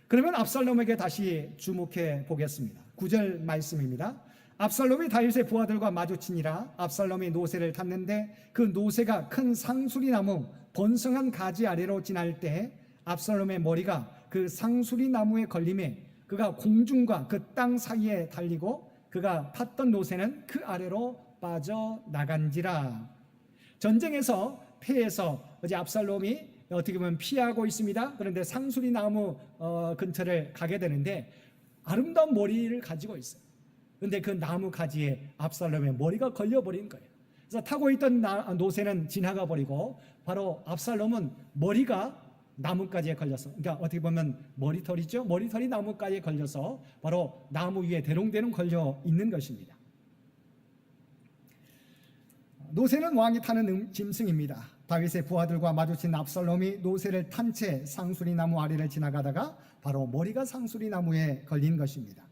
[SPEAKER 2] 그러면 압살롬에게 다시 주목해 보겠습니다. 9절 말씀입니다. 압살롬이 다윗의 부하들과 마주치니라. 압살롬이 노새를 탔는데 그 노새가 큰 상수리 나무 번성한 가지 아래로 지날 때 압살롬의 머리가 그 상수리 나무에 걸림에 그가 공중과 그 땅 사이에 달리고 그가 탔던 노새는 그 아래로 빠져나간지라. 전쟁에서 패해서 어제 압살롬이 어떻게 보면 피하고 있습니다. 그런데 상수리 나무 근처를 가게 되는데 아름다운 머리를 가지고 있어요. 그런데 그 나무 가지에 압살롬의 머리가 걸려버린 거예요. 그래서 타고 있던 노새는 지나가 버리고 바로 압살롬은 머리가 나뭇가지에 걸려서, 그러니까 어떻게 보면 머리털이죠. 머리털이 나뭇가지에 걸려서 바로 나무 위에 대롱대롱 걸려 있는 것입니다. 노새는 왕이 타는 짐승입니다. 다윗의 부하들과 마주친 압살롬이 노새를 탄 채 상수리 나무 아래를 지나가다가 바로 머리가 상수리 나무에 걸린 것입니다.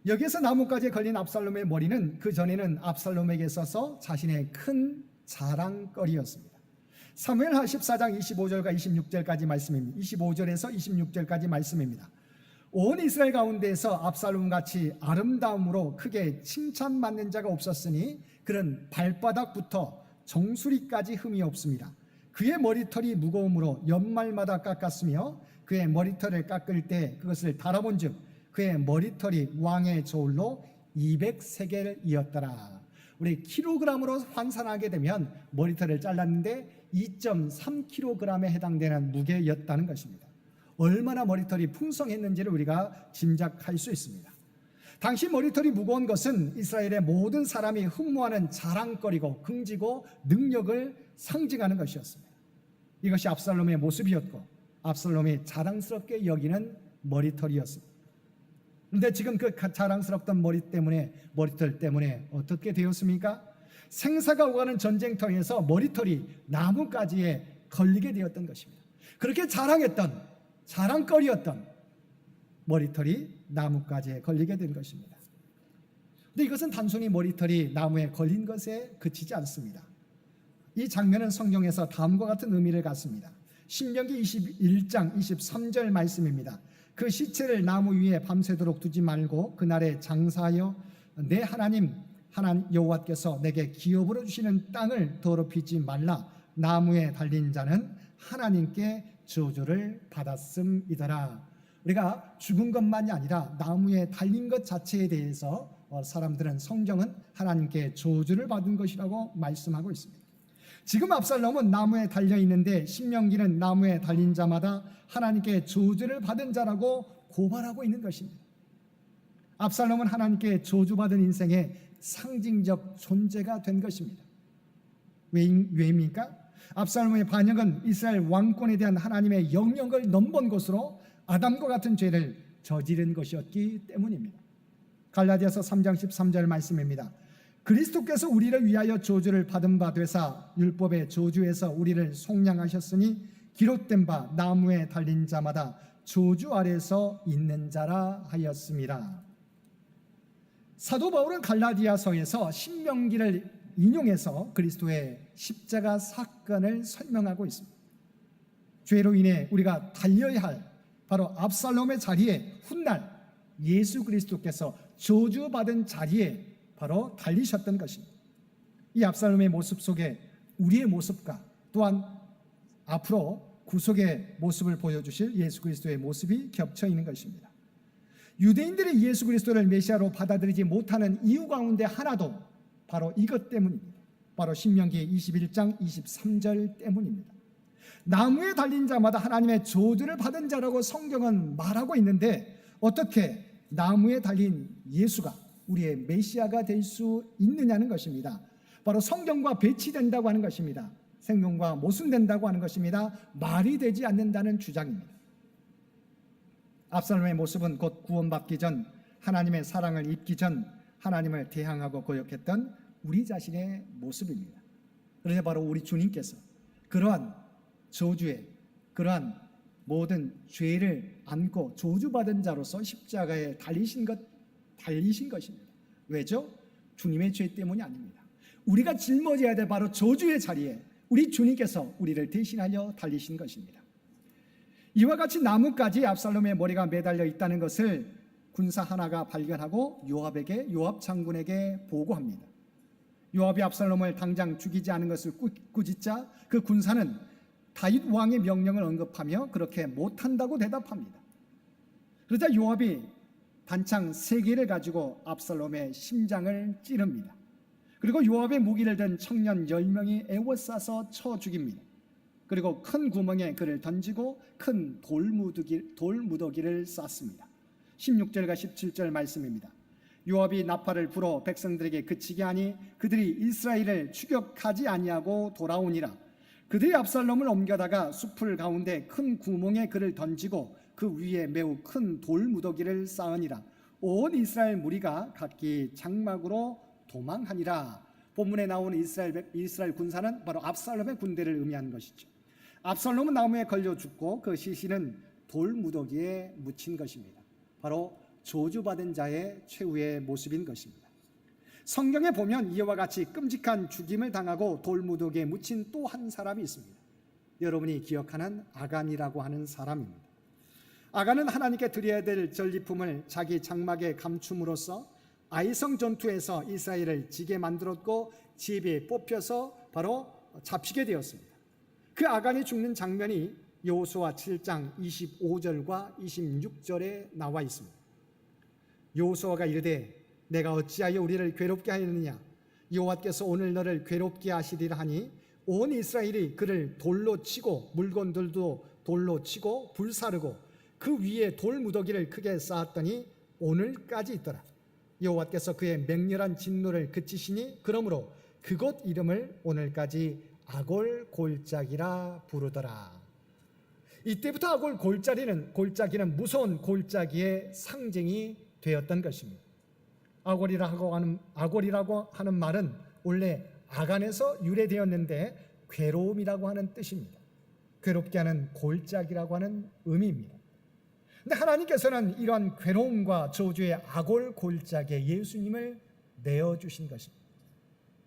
[SPEAKER 2] 여기에서 나뭇가지에 걸린 압살롬의 머리는 그 전에는 압살롬에게 있어서 자신의 큰 자랑거리였습니다. 사무엘하 14장 25절과 26절까지 말씀입니다. 25절에서 26절까지 말씀입니다. 온 이스라엘 가운데에서 압살롬같이 아름다움으로 크게 칭찬받는 자가 없었으니 그는 발바닥부터 정수리까지 흠이 없습니다. 그의 머리털이 무거움으로 연말마다 깎았으며 그의 머리털을 깎을 때 그것을 달아본 즉 그의 머리털이 왕의 저울로 200세겔이었더라. 우리 킬로그램으로 환산하게 되면 머리털을 잘랐는데 2.3kg에 해당되는 무게였다는 것입니다. 얼마나 머리털이 풍성했는지를 우리가 짐작할 수 있습니다. 당시 머리털이 무거운 것은 이스라엘의 모든 사람이 흠모하는 자랑거리고 긍지고 능력을 상징하는 것이었습니다. 이것이 압살롬의 모습이었고 압살롬이 자랑스럽게 여기는 머리털이었습니다. 그런데 지금 그 자랑스럽던 머리털 때문에 어떻게 되었습니까? 생사가 오가는 전쟁터에서 머리털이 나뭇가지에 걸리게 되었던 것입니다. 그렇게 자랑거리였던 머리털이 나뭇가지에 걸리게 된 것입니다. 근데 이것은 단순히 머리털이 나무에 걸린 것에 그치지 않습니다. 이 장면은 성경에서 다음과 같은 의미를 갖습니다. 신명기 21장 23절 말씀입니다. 그 시체를 나무 위에 밤새도록 두지 말고 그날에 장사하여 내 하나님 여호와께서 내게 기업으로 주시는 땅을 더럽히지 말라. 나무에 달린 자는 하나님께 저주를 받았음이더라. 우리가 죽은 것만이 아니라 나무에 달린 것 자체에 대해서 사람들은 성경은 하나님께 저주를 받은 것이라고 말씀하고 있습니다. 지금 압살롬은 나무에 달려 있는데 신명기는 나무에 달린 자마다 하나님께 저주를 받은 자라고 고발하고 있는 것입니다. 압살롬은 하나님께 저주받은 인생의 상징적 존재가 된 것입니다. 왜입니까? 압살롬의 반역은 이스라엘 왕권에 대한 하나님의 영역을 넘본 것으로 아담과 같은 죄를 저지른 것이었기 때문입니다. 갈라디아서 3장 13절 말씀입니다. 그리스도께서 우리를 위하여 저주를 받은 바 되사 율법의 저주에서 우리를 속량하셨으니 기록된 바 나무에 달린 자마다 저주 아래서 있는 자라 하였습니다. 사도 바울은 갈라디아서에서 신명기를 인용해서 그리스도의 십자가 사건을 설명하고 있습니다. 죄로 인해 우리가 달려야 할 바로 압살롬의 자리에 훗날 예수 그리스도께서 저주받은 자리에 바로 달리셨던 것입니다. 이 압살롬의 모습 속에 우리의 모습과 또한 앞으로 구속의 모습을 보여주실 예수 그리스도의 모습이 겹쳐 있는 것입니다. 유대인들이 예수 그리스도를 메시아로 받아들이지 못하는 이유 가운데 하나도 바로 이것 때문입니다. 바로 신명기 21장 23절 때문입니다. 나무에 달린 자마다 하나님의 저주를 받은 자라고 성경은 말하고 있는데 어떻게 나무에 달린 예수가 우리의 메시아가 될 수 있느냐는 것입니다. 바로 성경과 배치된다고 하는 것입니다. 생명과 모순된다고 하는 것입니다. 말이 되지 않는다는 주장입니다. 압살롬의 모습은 곧 구원받기 전, 하나님의 사랑을 입기 전 하나님을 대항하고 거역했던 우리 자신의 모습입니다. 그래서 바로 우리 주님께서 그러한 저주에, 그러한 모든 죄를 안고 저주받은 자로서 십자가에 달리신 것입니다. 왜죠? 주님의 죄 때문이 아닙니다. 우리가 짊어져야 될 바로 저주의 자리에 우리 주님께서 우리를 대신하여 달리신 것입니다. 이와 같이 나뭇가지에 압살롬의 머리가 매달려 있다는 것을 군사 하나가 발견하고 요압 장군에게 보고합니다. 요압이 압살롬을 당장 죽이지 않은 것을 꾸짖자 그 군사는 다윗 왕의 명령을 언급하며 그렇게 못한다고 대답합니다. 그러자 요압이 단창 3개를 가지고 압살롬의 심장을 찌릅니다. 그리고 요압의 무기를 든 청년 10명이 에워싸서 쳐 죽입니다. 그리고 큰 구멍에 그를 던지고 큰 돌무더기를 쌌습니다. 16절과 17절 말씀입니다. 요압이 나팔을 불어 백성들에게 그치게 하니 그들이 이스라엘을 추격하지 아니하고 돌아오니라. 그들이 압살롬을 옮겨다가 숲을 가운데 큰 구멍에 그를 던지고 그 위에 매우 큰 돌무더기를 쌓으니라. 온 이스라엘 무리가 각기 장막으로 도망하니라. 본문에 나오는 이스라엘 군사는 바로 압살롬의 군대를 의미하는 것이죠. 압살롬은 나무에 걸려 죽고 그 시신은 돌무더기에 묻힌 것입니다. 바로 저주받은 자의 최후의 모습인 것입니다. 성경에 보면 이와 같이 끔찍한 죽임을 당하고 돌무더기에 묻힌 또 한 사람이 있습니다. 여러분이 기억하는 아간이라고 하는 사람입니다. 아간은 하나님께 드려야 될 전리품을 자기 장막에 감춤으로써 아이성 전투에서 이스라엘을 지게 만들었고 집에 뽑혀서 바로 잡히게 되었습니다. 그 아간이 죽는 장면이 여호수아 7장 25절과 26절에 나와 있습니다. 여호수아가 이르되 내가 어찌하여 우리를 괴롭게 하였느냐? 여호와께서 오늘 너를 괴롭게 하시리라 하니 온 이스라엘이 그를 돌로 치고 물건들도 돌로 치고 불사르고 그 위에 돌무더기를 크게 쌓았더니 오늘까지 있더라. 여호와께서 그의 맹렬한 진노를 그치시니 그러므로 그곳 이름을 오늘까지 아골골짜기라 부르더라. 이때부터 아골골짜기는 무서운 골짜기의 상징이 되었던 것입니다. 아골이라고 하는 말은 원래 아간에서 유래되었는데 괴로움이라고 하는 뜻입니다. 괴롭게 하는 골짜기라고 하는 의미입니다. 근데 하나님께서는 이러한 괴로움과 저주의 아골 골짜기에 예수님을 내어주신 것입니다.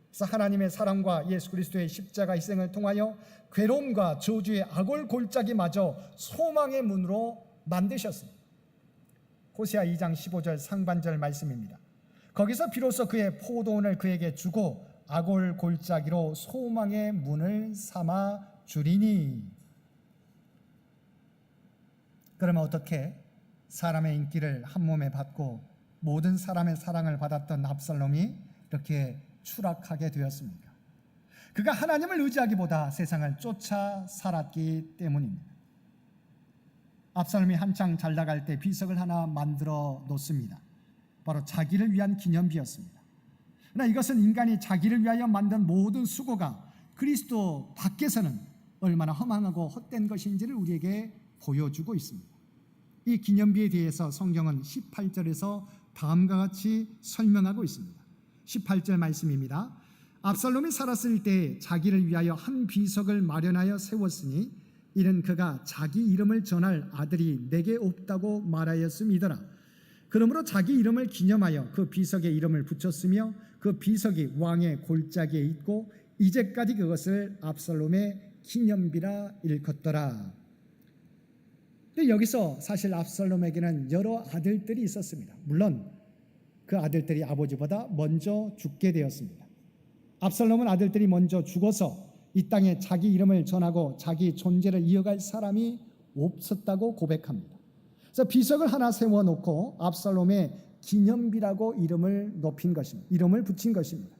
[SPEAKER 2] 그래서 하나님의 사랑과 예수 그리스도의 십자가 희생을 통하여 괴로움과 저주의 아골 골짜기마저 소망의 문으로 만드셨습니다. 호세아 2장 15절 상반절 말씀입니다. 거기서 비로소 그의 포도원을 그에게 주고 아골 골짜기로 소망의 문을 삼아 주리니. 그러면 어떻게 사람의 인기를 한 몸에 받고 모든 사람의 사랑을 받았던 압살롬이 이렇게 추락하게 되었습니까? 그가 하나님을 의지하기보다 세상을 쫓아 살았기 때문입니다. 압살롬이 한창 잘 나갈 때 비석을 하나 만들어 놓습니다. 바로 자기를 위한 기념비였습니다. 그러나 이것은 인간이 자기를 위하여 만든 모든 수고가 그리스도 밖에서는 얼마나 허망하고 헛된 것인지를 우리에게 보여주고 있습니다. 이 기념비에 대해서 성경은 18절에서 다음과 같이 설명하고 있습니다. 18절 말씀입니다. 압살롬이 살았을 때 자기를 위하여 한 비석을 마련하여 세웠으니 이는 그가 자기 이름을 전할 아들이 내게 없다고 말하였음이더라. 그러므로 자기 이름을 기념하여 그 비석에 이름을 붙였으며 그 비석이 왕의 골짜기에 있고 이제까지 그것을 압살롬의 기념비라 일컫더라. 근데 여기서 사실 압살롬에게는 여러 아들들이 있었습니다. 물론 그 아들들이 아버지보다 먼저 죽게 되었습니다. 압살롬은 아들들이 먼저 죽어서 이 땅에 자기 이름을 전하고 자기 존재를 이어갈 사람이 없었다고 고백합니다. 그래서 비석을 하나 세워놓고 압살롬의 기념비라고 이름을 높인 것입니다. 이름을 붙인 것입니다.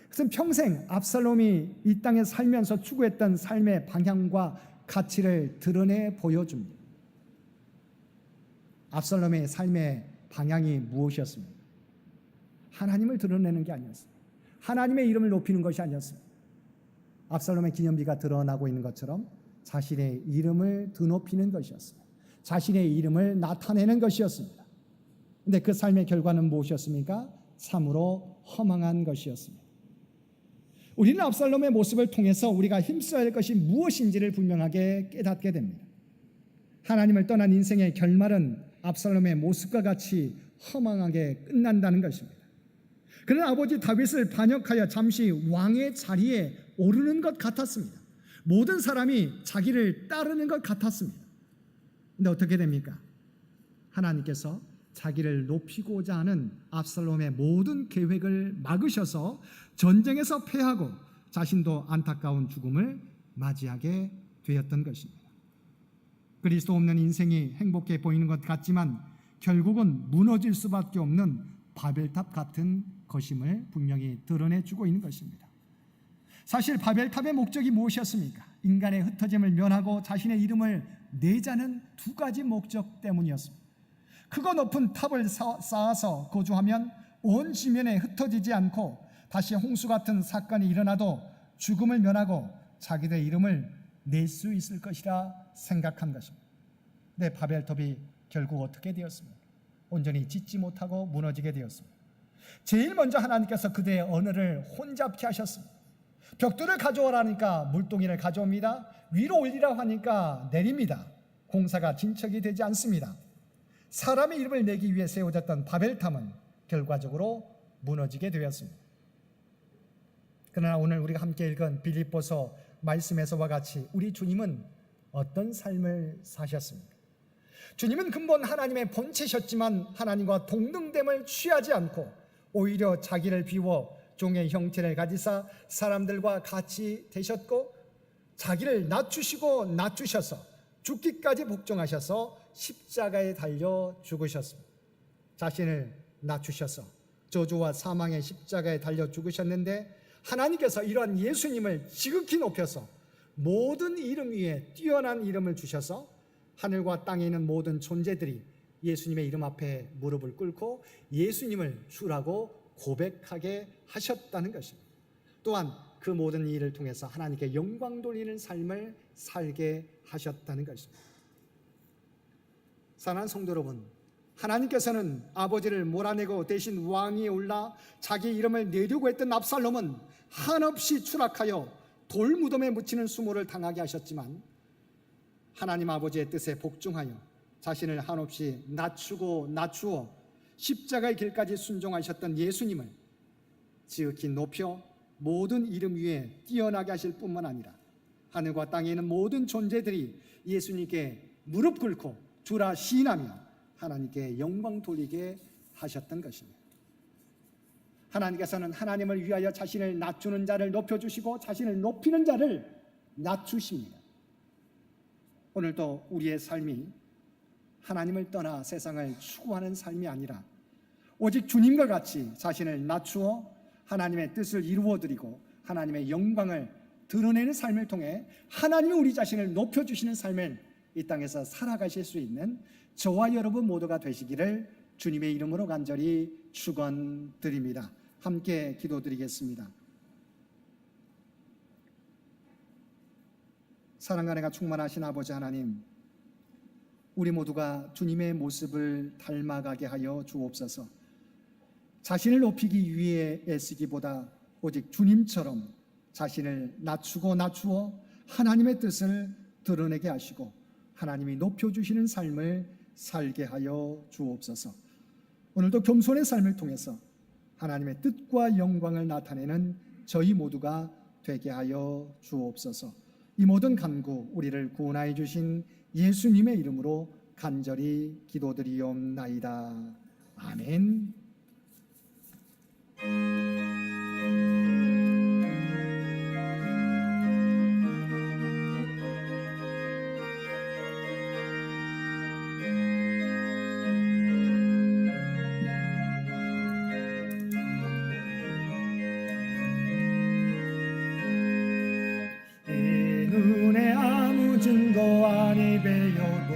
[SPEAKER 2] 그래서 평생 압살롬이 이 땅에 살면서 추구했던 삶의 방향과 가치를 드러내 보여줍니다. 압살롬의 삶의 방향이 무엇이었습니까? 하나님을 드러내는 게 아니었습니다. 하나님의 이름을 높이는 것이 아니었습니다. 압살롬의 기념비가 드러나고 있는 것처럼 자신의 이름을 드높이는 것이었습니다. 자신의 이름을 나타내는 것이었습니다. 그런데 그 삶의 결과는 무엇이었습니까? 참으로 허망한 것이었습니다. 우리는 압살롬의 모습을 통해서 우리가 힘써야 할 것이 무엇인지를 분명하게 깨닫게 됩니다. 하나님을 떠난 인생의 결말은 압살롬의 모습과 같이 허망하게 끝난다는 것입니다. 그는 아버지 다윗을 반역하여 잠시 왕의 자리에 오르는 것 같았습니다. 모든 사람이 자기를 따르는 것 같았습니다. 그런데 어떻게 됩니까? 하나님께서 자기를 높이고자 하는 압살롬의 모든 계획을 막으셔서 전쟁에서 패하고 자신도 안타까운 죽음을 맞이하게 되었던 것입니다. 그리스도 없는 인생이 행복해 보이는 것 같지만 결국은 무너질 수밖에 없는 바벨탑 같은 것임을 분명히 드러내주고 있는 것입니다. 사실 바벨탑의 목적이 무엇이었습니까? 인간의 흩어짐을 면하고 자신의 이름을 내자는 두 가지 목적 때문이었습니다. 크고 높은 탑을 쌓아서 거주하면 온 지면에 흩어지지 않고 다시 홍수 같은 사건이 일어나도 죽음을 면하고 자기들의 이름을 낼 수 있을 것이라 생각한 것입니다. 근데 바벨탑이 결국 어떻게 되었습니까? 온전히 짓지 못하고 무너지게 되었습니다. 제일 먼저 하나님께서 그들의 언어를 혼잡케 하셨습니다. 벽돌을 가져오라니까 물동이를 가져옵니다. 위로 올리라고 하니까 내립니다. 공사가 진척이 되지 않습니다. 사람의 이름을 내기 위해 세워졌던 바벨탑은 결과적으로 무너지게 되었습니다. 그러나 오늘 우리가 함께 읽은 빌립보서 말씀에서와 같이 우리 주님은 어떤 삶을 사셨습니까? 주님은 근본 하나님의 본체셨지만 하나님과 동등됨을 취하지 않고 오히려 자기를 비워 종의 형체를 가지사 사람들과 같이 되셨고 자기를 낮추셔서 죽기까지 복종하셔서 십자가에 달려 죽으셨습니다. 자신을 낮추셔서 저주와 사망의 십자가에 달려 죽으셨는데 하나님께서 이러한 예수님을 지극히 높여서 모든 이름 위에 뛰어난 이름을 주셔서 하늘과 땅에 있는 모든 존재들이 예수님의 이름 앞에 무릎을 꿇고 예수님을 주라고 고백하게 하셨다는 것입니다. 또한 그 모든 일을 통해서 하나님께 영광 돌리는 삶을 살게 하셨다는 것입니다. 사랑하는 성도 여러분, 하나님께서는 아버지를 몰아내고 대신 왕위에 올라 자기 이름을 내려고 했던 압살롬은 한없이 추락하여 돌무덤에 묻히는 수모를 당하게 하셨지만, 하나님 아버지의 뜻에 복종하여 자신을 한없이 낮추어 십자가의 길까지 순종하셨던 예수님을 지극히 높여 모든 이름 위에 뛰어나게 하실 뿐만 아니라 하늘과 땅에 있는 모든 존재들이 예수님께 무릎 꿇고 주라 시인하며 하나님께 영광 돌리게 하셨던 것입니다. 하나님께서는 하나님을 위하여 자신을 낮추는 자를 높여주시고 자신을 높이는 자를 낮추십니다. 오늘도 우리의 삶이 하나님을 떠나 세상을 추구하는 삶이 아니라 오직 주님과 같이 자신을 낮추어 하나님의 뜻을 이루어드리고 하나님의 영광을 드러내는 삶을 통해 하나님이 우리 자신을 높여주시는 삶을 이 땅에서 살아가실 수 있는 저와 여러분 모두가 되시기를 주님의 이름으로 간절히 축원드립니다. 함께 기도드리겠습니다. 사랑과 은혜가 충만하신 아버지 하나님, 우리 모두가 주님의 모습을 닮아가게 하여 주옵소서. 자신을 높이기 위해 애쓰기보다 오직 주님처럼 자신을 낮추어 하나님의 뜻을 드러내게 하시고 하나님이 높여주시는 삶을 살게 하여 주옵소서. 오늘도 겸손의 삶을 통해서 하나님의 뜻과 영광을 나타내는 저희 모두가 되게 하여 주옵소서. 이 모든 간구 우리를 구원하여 주신 예수님의 이름으로 간절히 기도드리옵나이다. 아멘. 눈에 아무 증거 아니 배여도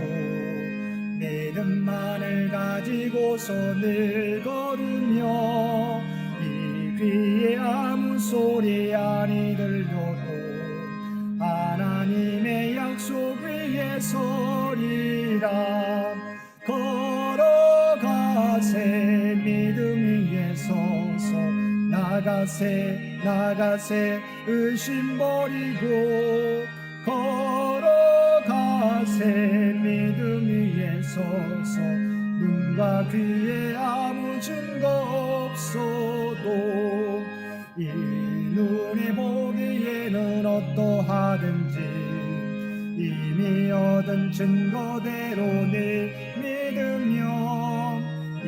[SPEAKER 2] 믿음만을 가지고서 늘 걸으며 이 귀에 아무 소리 아니 들려도 하나님의 약속 위에 서리라. 걸어가세 믿음 위에 서서 나가세 의심 버리고 걸어가세 믿음 위에 서서 눈과 귀에 아무 증거 없어도 이 눈이 보기에는 어떠하든지 이미 얻은 증거대로 늘 믿으며 이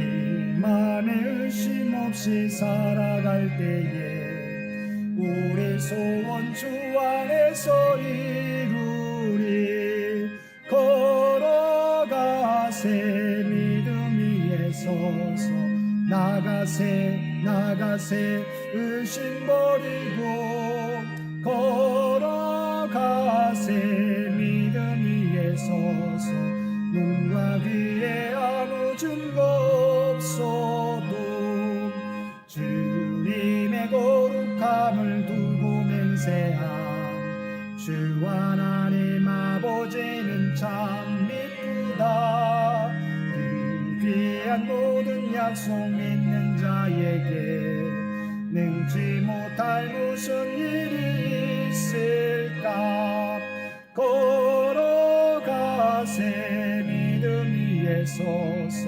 [SPEAKER 2] 맘에 의심 없이 살아갈 때에 우리 소원 주 안에서 이루리. 걸어가세 믿음 위에 서서 나가세 의심 버리고 걸어가세 믿음 위에 서서 눈과 귀에 아무 증거 없어도 주님의 거룩함을 두고 맹세함. 주 하나님 아버지는 참 미쁘다. 그 귀한 모든 약속 믿는 자에게 능지 못할 무슨 일이 있을까. 걸어가세 믿음 위에 서서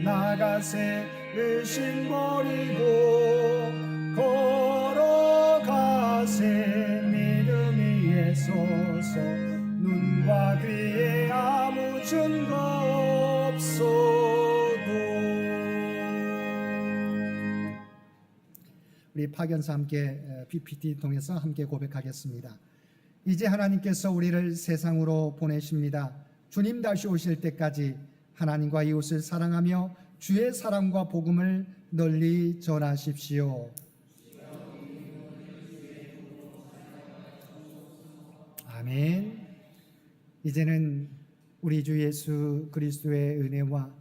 [SPEAKER 2] 나가세 의심 버리고 걸어가세 믿음 위에 서서 눈과 귀에 아무 증거 없어도. 우리 파견사 함께 PPT 통해서 함께 고백하겠습니다. 이제 하나님께서 우리를 세상으로 보내십니다. 주님 다시 오실 때까지 하나님과 이웃을 사랑하며 주의 사랑과 복음을 널리 전하십시오. 아멘. 이제는 우리 주 예수 그리스도의 은혜와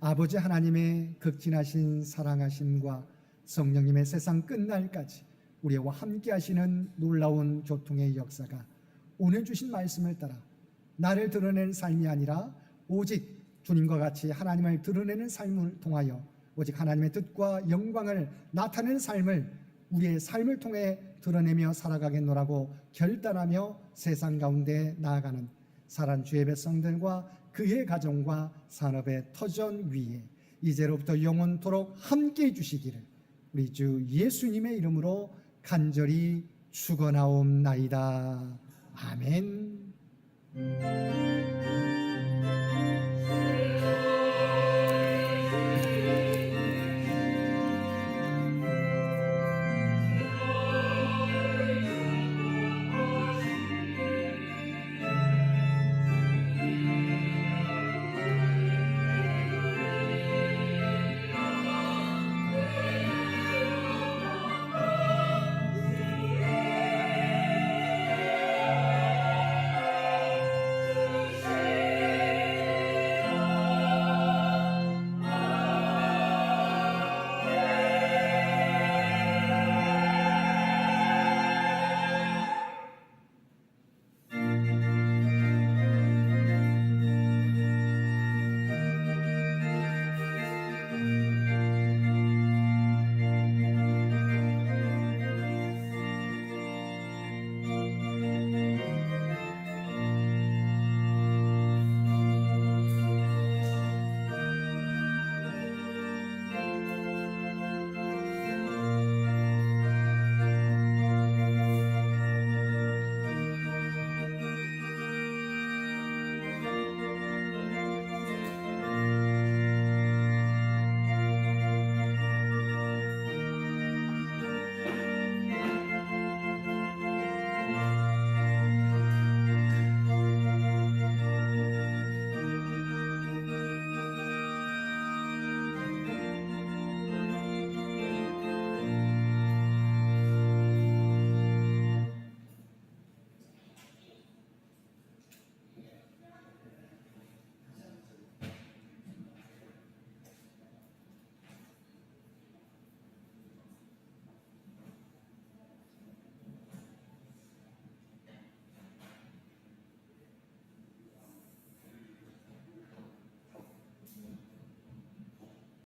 [SPEAKER 2] 아버지 하나님의 극진하신 사랑하심과 성령님의 세상 끝날까지 우리와 함께 하시는 놀라운 교통의 역사가 오늘 주신 말씀을 따라 나를 드러낸 삶이 아니라 오직 주님과 같이 하나님을 드러내는 삶을 통하여 오직 하나님의 뜻과 영광을 나타내는 삶을 우리의 삶을 통해 드러내며 살아가겠노라고 결단하며 세상 가운데 나아가는 사랑 주의 백성들과 그의 가정과 산업의 터전 위에 이제로부터 영원토록 함께해 주시기를 우리 주 예수님의 이름으로 간절히 축원하옵나이다. 아멘.